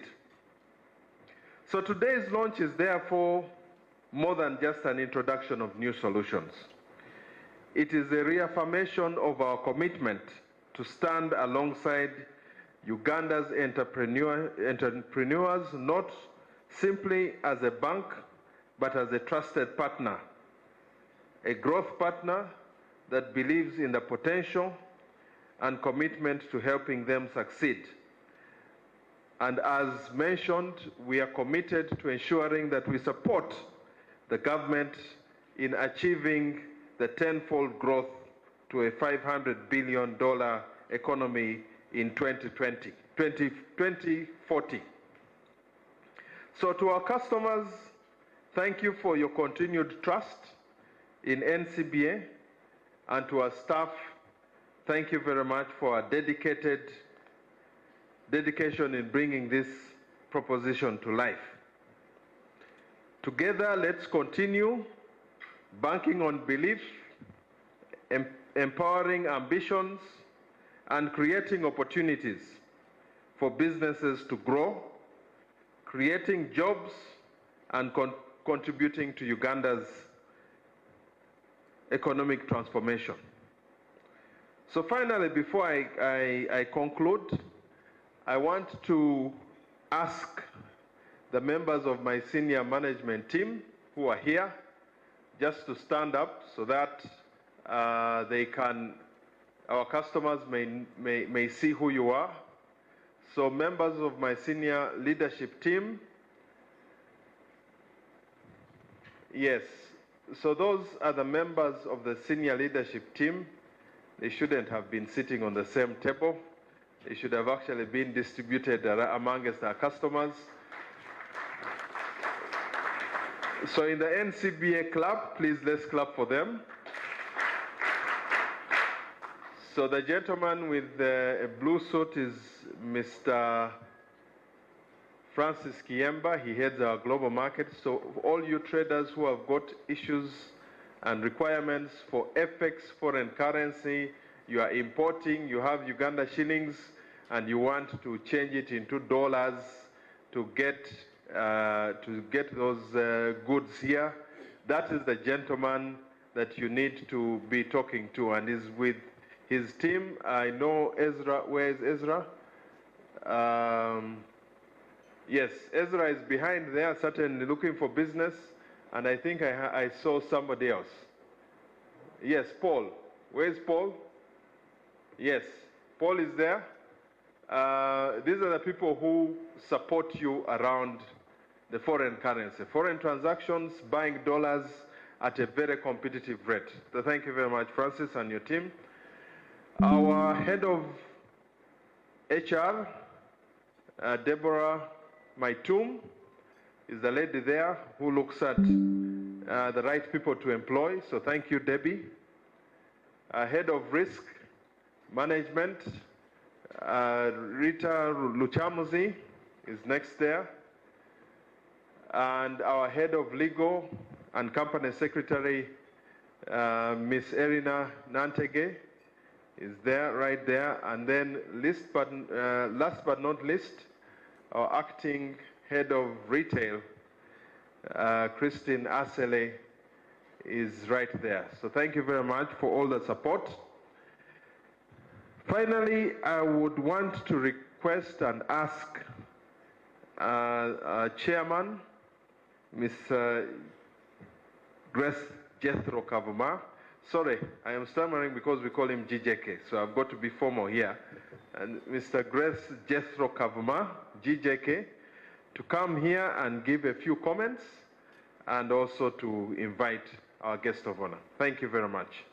So today's launch is therefore more than just an introduction of new solutions. It is a reaffirmation of our commitment to stand alongside Uganda's entrepreneurs, not simply as a bank, but as a trusted partner, a growth partner that believes in the potential and commitment to helping them succeed. And as mentioned, we are committed to ensuring that we support the government in achieving the tenfold growth to a $500 billion economy in 2020. 2040. So to our customers, thank you for your continued trust in NCBA, and to our staff, thank you very much for our dedication in bringing this proposition to life. Together, let's continue banking on belief, empowering ambitions, and creating opportunities for businesses to grow, creating jobs, and contributing to Uganda's economic transformation. So finally, before I conclude, I want to ask the members of my senior management team who are here just to stand up so that our customers may see who you are. So members of my senior leadership team, yes, so those are the members of the senior leadership team. They shouldn't have been sitting on the same table. They should have actually been distributed amongst our customers. So in the NCBA club, please let's clap for them. So the gentleman with a blue suit is Mr. Francis Kiemba. He heads our global market. So all you traders who have got issues and requirements for FX, foreign currency, you are importing, you have Uganda shillings, and you want to change it into dollars to get those goods here, that is the gentleman that you need to be talking to, and is with his team. I know Ezra. Where is Ezra? Yes, Ezra is behind there, certainly looking for business, and I think I saw somebody else. Yes, Paul. Where's Paul? Yes, Paul is there. These are the people who support you around the foreign currency, foreign transactions, buying dollars at a very competitive rate. So thank you very much, Francis, and your team. Our head of HR, Deborah Maitum, is the lady there who looks at the right people to employ. So thank you, Debbie. Our head of risk management, Rita Luchamuzi, is next there. And our head of legal and company secretary, Miss Erina Nantege, is there, right there. And then last but not least, our acting head of retail, Christine Asele, is right there. So thank you very much for all the support. Finally, I would want to request and ask our chairman, Ms. Grace Jethro Kavuma. Sorry, I am stammering because we call him GJK, so I've got to be formal here. And Mr. Grace Jethro Kavuma, GJK, to come here and give a few comments and also to invite our guest of honor. Thank you very much.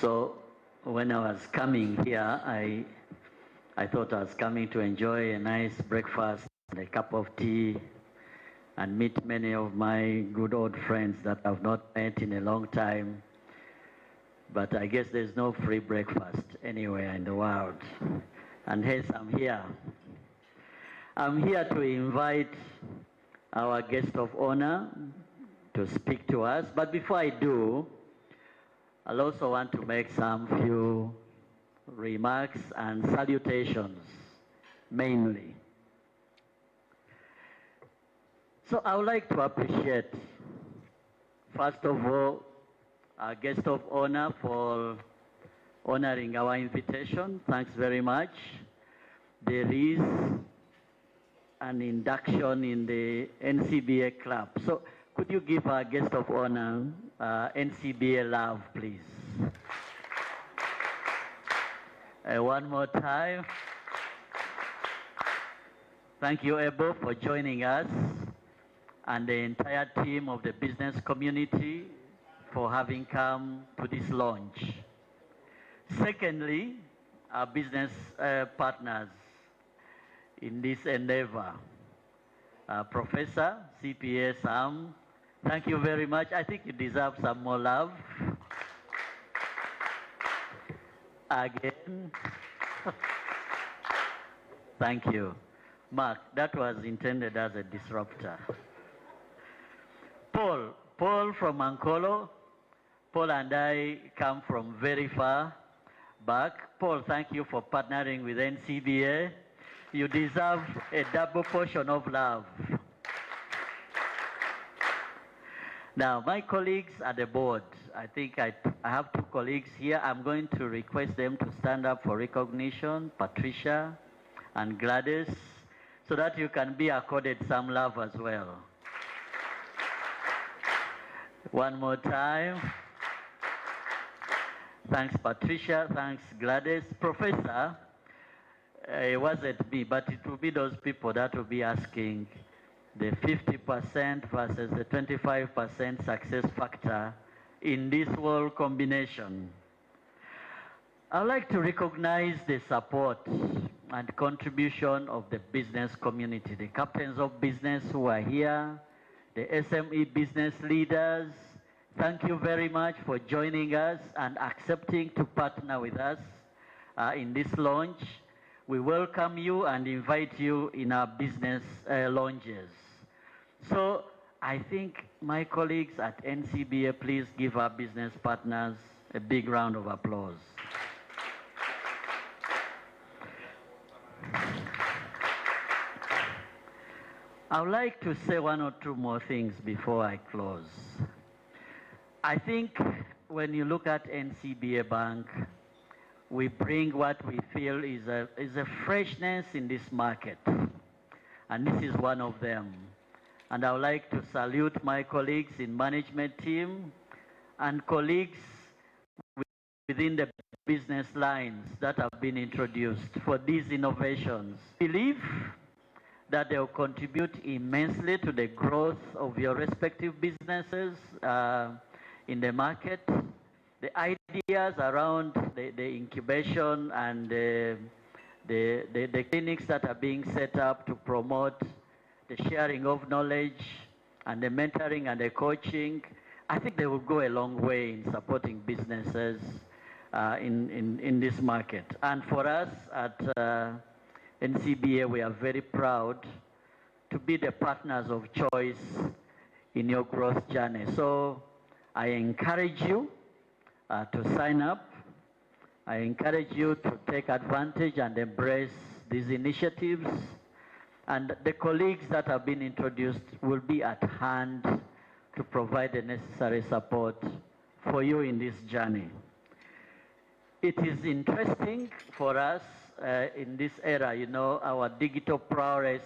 So when I was coming here, I thought I was coming to enjoy a nice breakfast and a cup of tea and meet many of my good old friends that I've not met in a long time. But I guess there's no free breakfast anywhere in the world. And hence I'm here. I'm here to invite our guest of honor to speak to us. But before I do, I'll also want to make some few remarks and salutations, mainly. So I would like to appreciate, first of all, our guest of honor for honoring our invitation. Thanks very much. There is an induction in the NCBA club. So could you give our guest of honor NCBA love, please? One more time. Thank you, Ebo, for joining us, and the entire team of the business community for having come to this launch. Secondly, our business partners in this endeavor. Professor, CPA Sam, thank you very much. I think you deserve some more love. Again. Thank you. Mark, that was intended as a disruptor. Paul from Ankolo. Paul and I come from very far back. Paul, thank you for partnering with NCBA. You deserve a double portion of love. Now, my colleagues at the board, I think I have two colleagues here. I'm going to request them to stand up for recognition, Patricia and Gladys, so that you can be accorded some love as well. One more time. Thanks, Patricia. Thanks, Gladys. Professor, it wasn't me, but it will be those people that will be asking the 50% versus the 25% success factor in this whole combination. I'd like to recognize the support and contribution of the business community, the captains of business who are here, the SME business leaders. Thank you very much for joining us and accepting to partner with us in this launch. We welcome you and invite you in our business launches. So I think my colleagues at NCBA, please give our business partners a big round of applause. I would like to say one or two more things before I close. I think when you look at NCBA Bank, we bring what we feel is a freshness in this market. And this is one of them. And I would like to salute my colleagues in management team and colleagues within the business lines that have been introduced for these innovations. I believe that they will contribute immensely to the growth of your respective businesses in the market. The ideas around the incubation and the clinics that are being set up to promote the sharing of knowledge and the mentoring and the coaching, I think they will go a long way in supporting businesses in this market. And for us at NCBA, we are very proud to be the partners of choice in your growth journey. So I encourage you to sign up. I encourage you to take advantage and embrace these initiatives. And the colleagues that have been introduced will be at hand to provide the necessary support for you in this journey. It is interesting for us in this era, you know, our digital prowess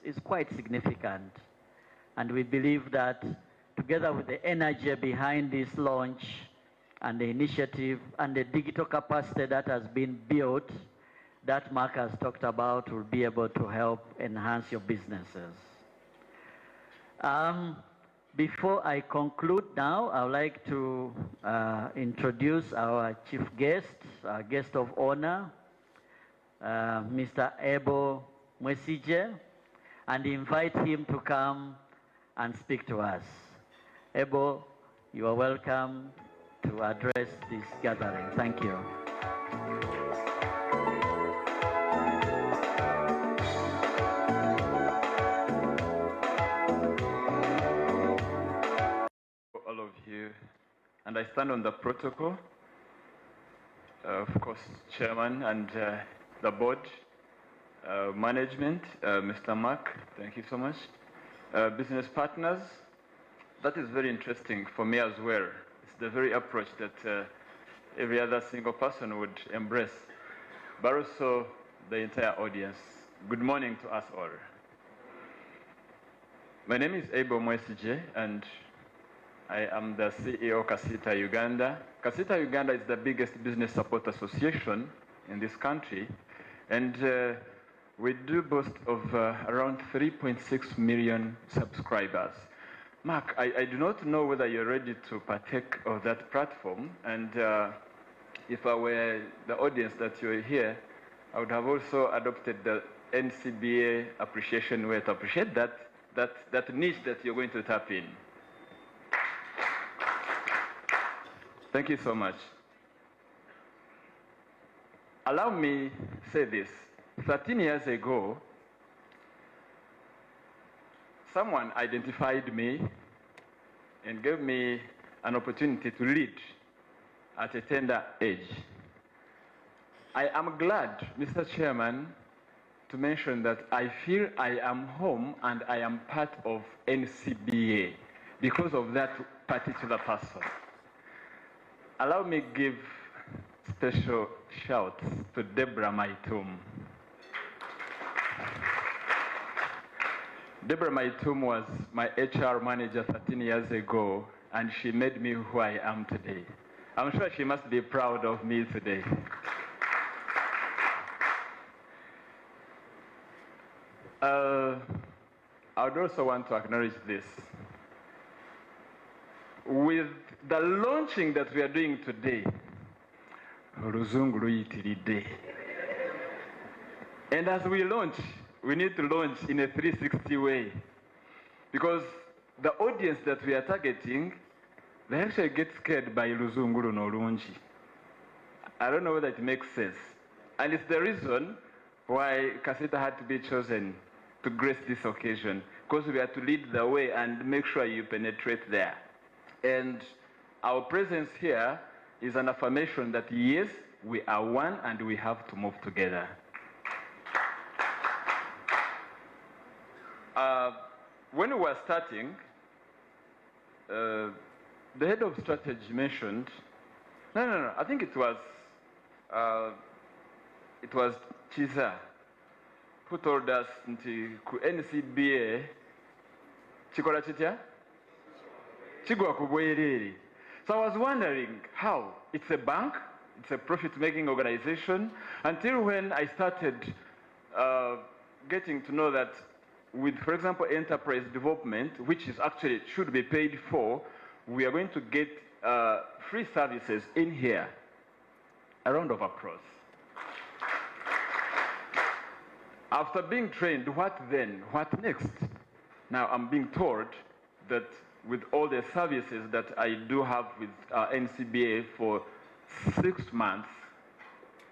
is quite significant. And we believe that together with the energy behind this launch and the initiative and the digital capacity that has been built, that Mark has talked about, will be able to help enhance your businesses. Before I conclude now, I would like to introduce our chief guest, our guest of honor, Mr. Ebo Mwesije, and invite him to come and speak to us. Ebo, you are welcome to address this gathering. Thank you. All of you, and I stand on the protocol, of course, chairman and the board, management, Mr. Mark, thank you so much. Business partners, that is very interesting for me as well. It's the very approach that every other single person would embrace, but also the entire audience. Good morning to us all. My name is Ebo Mwesije, and I am the CEO of Kasita Uganda. Kasita Uganda is the biggest business support association in this country. And we do boast of around 3.6 million subscribers. Mark, I do not know whether you're ready to partake of that platform. And if I were the audience that you're here, I would have also adopted the NCBA appreciation way to appreciate that niche that you're going to tap in. Thank you so much. Allow me to say this. 13 years ago, someone identified me and gave me an opportunity to lead at a tender age. I am glad, Mr. Chairman, to mention that I feel I am home and I am part of NCBA because of that particular person. Allow me to give special shouts to Deborah Maitum. Deborah Maitum was my HR manager 13 years ago, and she made me who I am today. I'm sure she must be proud of me today. I would also want to acknowledge this. With the launching that we are doing today, and as we launch, we need to launch in a 360 way, because the audience that we are targeting, they actually get scared by Luzunguru no Lunji. I don't know whether it makes sense. And it's the reason why Kasita had to be chosen to grace this occasion, because we are to lead the way and make sure you penetrate there. And our presence here is an affirmation that yes, we are one and we have to move together. When we were starting, the head of strategy mentioned, no, I think it was Chiza who told us ku NCBA chikola chitya chigwa kubwerere. So I was wondering how it's a bank, it's a profit-making organization, until when I started getting to know that with, for example, enterprise development, which is actually should be paid for, we are going to get free services in here. A round of applause. After being trained, what then? What next? Now I'm being told that with all the services that I do have with NCBA for 6 months,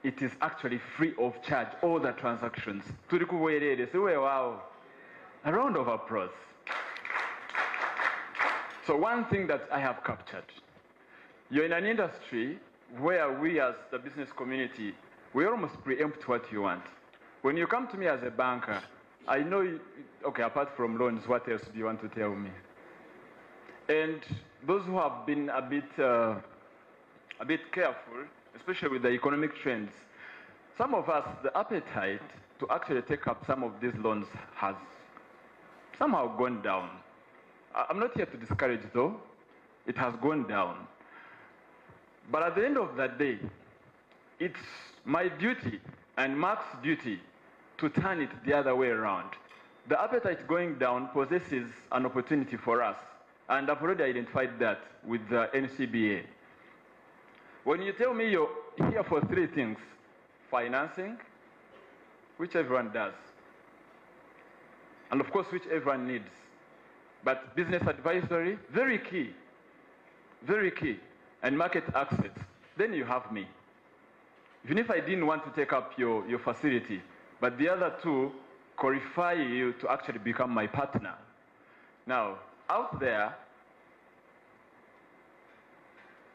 it is actually free of charge, all the transactions. Wow. A round of applause. So one thing that I have captured, you're in an industry where we as the business community, we almost preempt what you want. When you come to me as a banker, I know, okay, apart from loans, what else do you want to tell me? And those who have been a bit careful, especially with the economic trends, some of us, the appetite to actually take up some of these loans has somehow gone down. I'm not here to discourage though, it has gone down. But at the end of the day, it's my duty and Mark's duty to turn it the other way around. The appetite going down possesses an opportunity for us, and I've already identified that with the NCBA. When you tell me you're here for 3 things, financing, which everyone does, and of course which everyone needs, but business advisory, very key, and market access, then you have me. Even if I didn't want to take up your facility, but the other 2 qualify you to actually become my partner. Now, out there,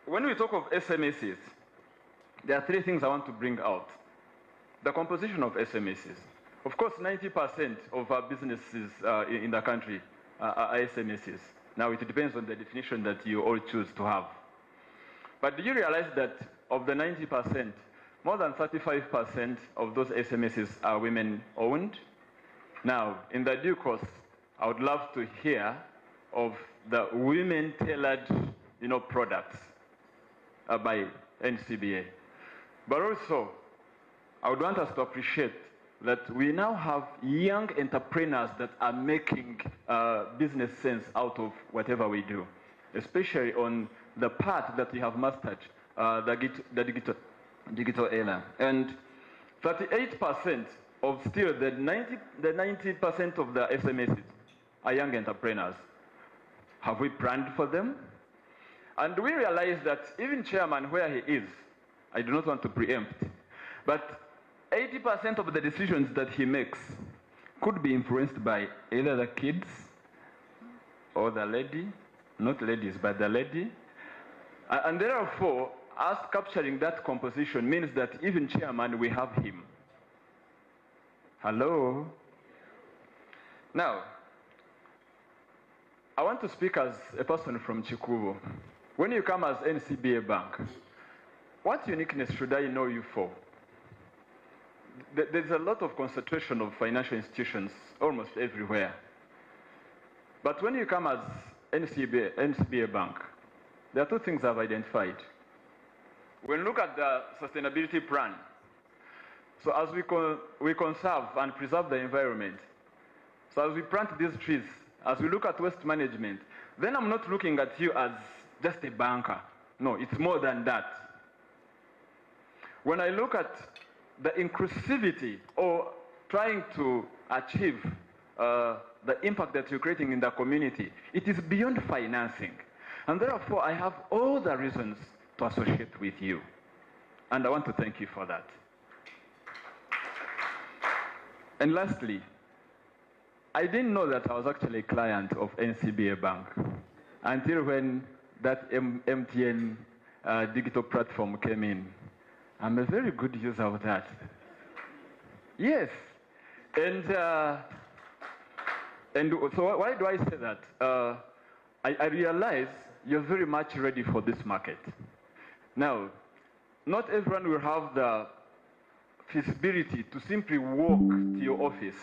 when we talk of SMSs, there are 3 things I want to bring out. The composition of SMSs. Of course, 90% of our businesses in the country are SMSs. Now, it depends on the definition that you all choose to have. But do you realize that of the 90%, more than 35% of those SMSs are women-owned? Now, in the due course, I would love to hear of the women-tailored, products by NCBA. But also, I would want us to appreciate that we now have young entrepreneurs that are making business sense out of whatever we do, especially on the part that we have mastered, the digital era. And 38% of still the 90% of the SMSs are young entrepreneurs. Have we planned for them? And we realize that even chairman where he is, I do not want to preempt, but 80% of the decisions that he makes could be influenced by either the kids or the lady, not ladies, but the lady. And therefore, us capturing that composition means that even chairman, we have him. Hello? Now, I want to speak as a person from Chikubo. When you come as NCBA Bank, what uniqueness should I know you for? There's a lot of concentration of financial institutions almost everywhere. But when you come as NCBA Bank, there are two things I've identified. When you look at the sustainability plan, so as we conserve and preserve the environment, so as we plant these trees, as we look at waste management, then I'm not looking at you as just a banker. No, it's more than that. When I look at the inclusivity or trying to achieve the impact that you're creating in the community, it is beyond financing. And therefore, I have all the reasons to associate with you. And I want to thank you for that. And lastly, I didn't know that I was actually a client of NCBA Bank until when that MTN digital platform came in. I'm a very good user of that. Yes. And so why do I say that? I realize you're very much ready for this market. Now, not everyone will have the feasibility to simply walk to your office,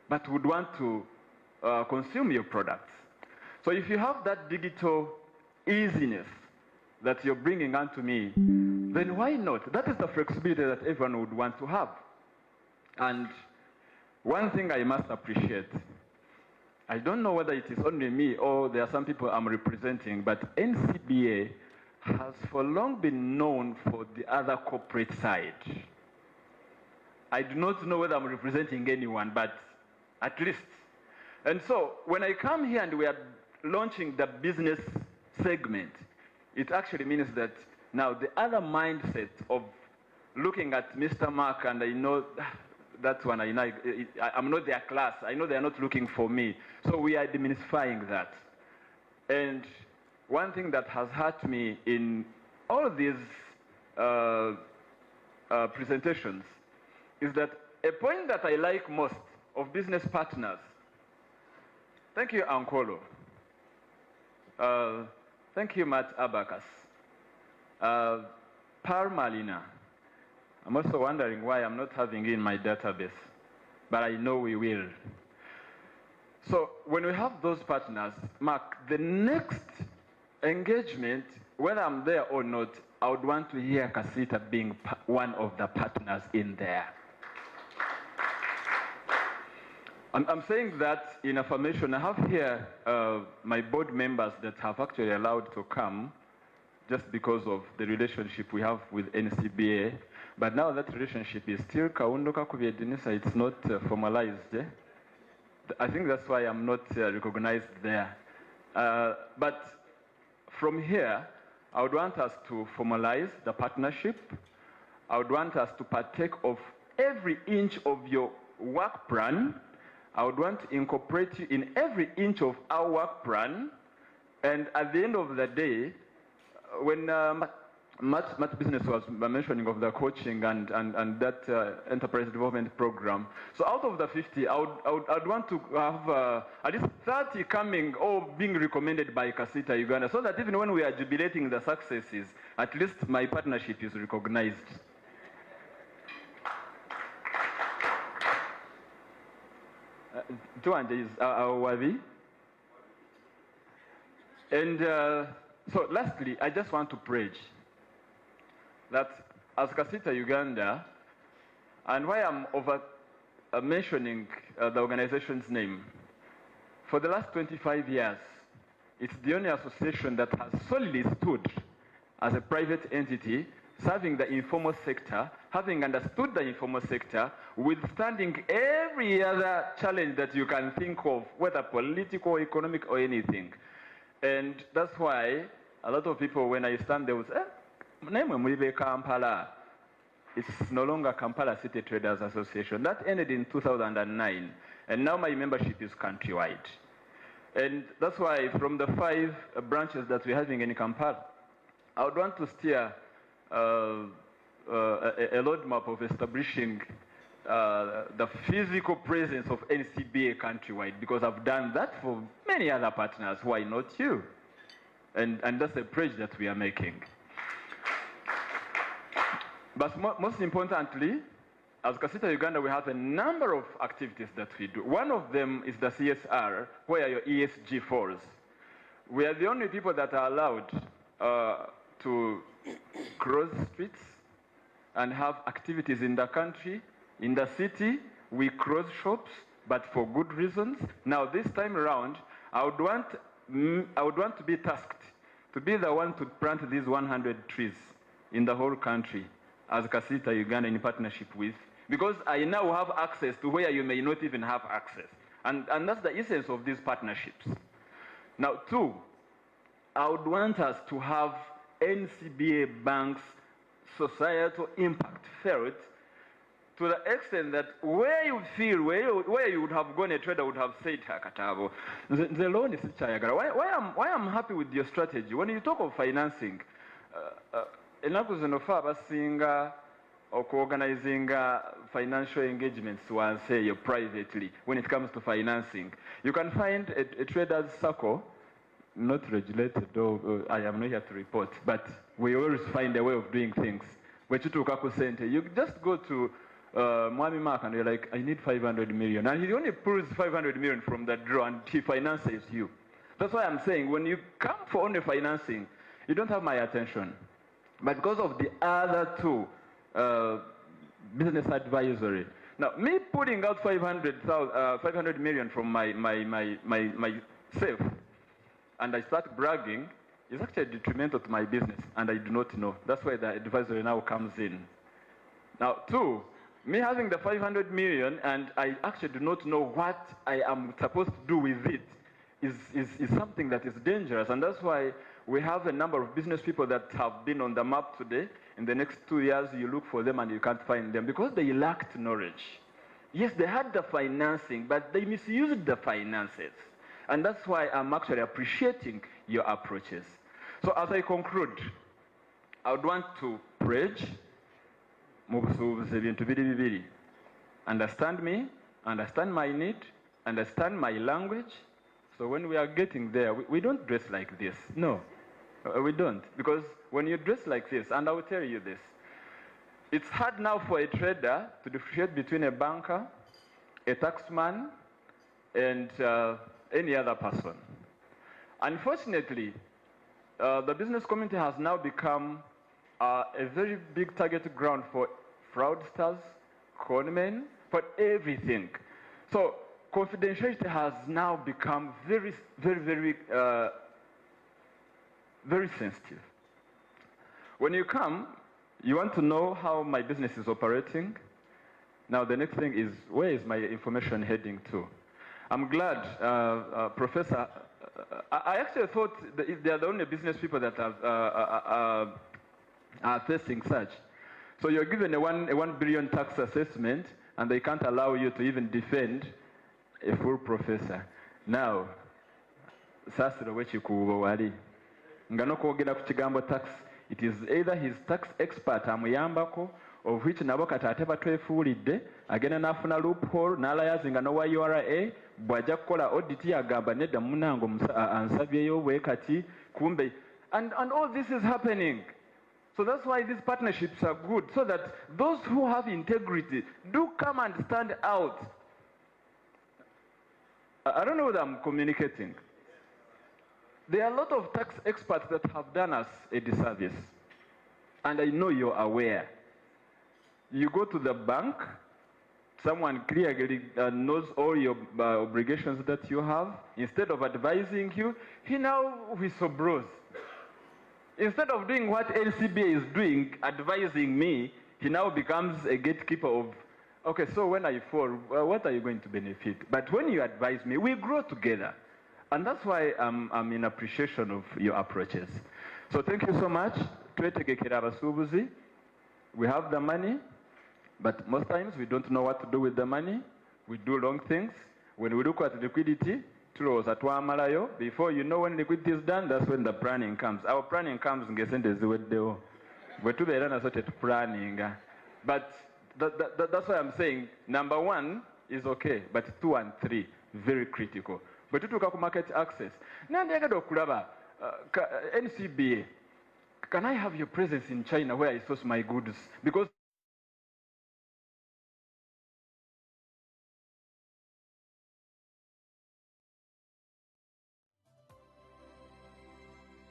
but would want to consume your products. So if you have that digital easiness that you're bringing onto me, then why not? That is the flexibility that everyone would want to have. And one thing I must appreciate, I don't know whether it is only me or there are some people I'm representing, but NCBA has for long been known for the other corporate side. I do not know whether I'm representing anyone, but at least. And so when I come here and we are launching the business segment, it actually means that now the other mindset of looking at Mr. Mark, and I know that one, I'm not their class, I know they're not looking for me. So we are demystifying that. And one thing that has hurt me in all of these presentations is that a point that I like most of business partners, thank you, Ankolo. Thank you, Matt Abacus. Parmalina. I'm also wondering why I'm not having it in my database, but I know we will. So when we have those partners, Mark, the next engagement, whether I'm there or not, I would want to hear Casita being one of the partners in there. I'm saying that in affirmation. I have here my board members that have actually allowed to come just because of the relationship we have with NCBA. But now that relationship is still Kaundoka Kubiedinisa, it's not formalized. I think that's why I'm not recognized there. But from here, I would want us to formalize the partnership. I would want us to partake of every inch of your work plan. I would want to incorporate you in every inch of our work plan. And at the end of the day, when Matt Business was mentioning of the coaching and that enterprise development program, so out of the 50, I'd want to have at least 30 coming or being recommended by Casita Uganda, so that even when we are jubilating the successes, at least my partnership is recognized. Tuanje is Wabi. And so lastly, I just want to pledge that as Casita Uganda, And why I'm over mentioning the organization's name, for the last 25 years, it's the only association that has solely stood as a private entity, serving the informal sector, having understood the informal sector, withstanding every other challenge that you can think of, whether political, economic, or anything. And that's why a lot of people, when I stand there, will say, Kampala. It's no longer Kampala City Traders Association. That ended in 2009, and now my membership is countrywide. And that's why from the 5 branches that we're having in Kampala, I would want to steer a roadmap of establishing the physical presence of NCBA countrywide, because I've done that for many other partners. Why not you? And that's a pledge that we are making. But most importantly, as Kasita Uganda, we have a number of activities that we do. One of them is the CSR, where your ESG falls. We are the only people that are allowed to cross streets and have activities in the country. In the city, we cross shops, but for good reasons. Now, this time around, I would want to be tasked to be the one to plant these 100 trees in the whole country, as Kasita Uganda in partnership with, because I now have access to where you may not even have access. And that's the essence of these partnerships. Now, 2, I would want us to have NCBA banks' societal impact felt to the extent that where you feel, where you would have gone, a trader would have said, Katabo, the loan is why I'm happy with your strategy. When you talk of financing, enaku zino fa abasinga organizing financial engagements wanseeyo privately when it comes to financing. You can find a traders circle, not regulated, though I am not here to report, but we always find a way of doing things. You just go to Mwami Mark and you're like, I need 500 million. And he only pulls 500 million from that drawer and he finances you. That's why I'm saying, when you come for only financing, you don't have my attention. But because of the other 2, business advisory. Now, me putting out 500 million from my safe, and I start bragging, is actually detrimental to my business, and I do not know. That's why the advisory now comes in. Now, 2, me having the 500 million, and I actually do not know what I am supposed to do with it, is something that is dangerous, and that's why we have a number of business people that have been on the map today. In the next 2 years, you look for them and you can't find them because they lacked knowledge. Yes, they had the financing, but they misused the finances. And that's why I'm actually appreciating your approaches. So as I conclude, I would want to pledge, understand me, understand my need, understand my language. So when we are getting there, we don't dress like this. No, we don't. Because when you dress like this, and I will tell you this, it's hard now for a trader to differentiate between a banker, a taxman, and any other person. Unfortunately, the business community has now become a very big target ground for fraudsters, conmen, for everything. So confidentiality has now become very, very, very, very sensitive. When you come, you want to know how my business is operating. Now the next thing is, where is my information heading to? I'm glad, Professor, I actually thought that they are the only business people that are facing such. So you're given a 1 billion tax assessment, and they can't allow you to even defend a full professor. Now, sasiro wechikuubo wali. Ngano kwogera ku kigambo tax, it is either his tax expert amuyambako, of which nabo kati batwefuulidde, agenda n'afuna loophole, n'alayazinga n'owa URA, bw'ajja kukola audit agamba nedda munango ansabyeyo bwe kati, kumbe. And all this is happening. So that's why these partnerships are good, so that those who have integrity do come and stand out. I don't know whether I'm communicating. There are a lot of tax experts that have done us a disservice. And I know you're aware. You go to the bank, someone clearly knows all your obligations that you have. Instead of advising you, he now whistleblowers. Instead of doing what NCBA is doing, advising me, he now becomes a gatekeeper of, okay, so when I fall, what are you going to benefit? But when you advise me, we grow together. And that's why I'm in appreciation of your approaches. So thank you so much. We have the money, but most times we don't know what to do with the money. We do wrong things. When we look at liquidity, before you know when liquidity is done, that's when the planning comes. Our planning comes in planning. But that's why I'm saying number 1 is okay, but 2 and 3, very critical. But to market access. NCBA, can I have your presence in China where I source my goods? Because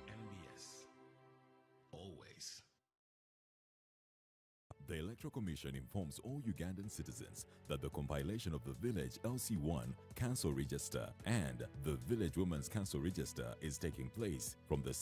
NBS. Always. The Electoral Commission informs all Ugandan citizens that the compilation of the Village LC1 Council Register and the Village Women's Council Register is taking place from the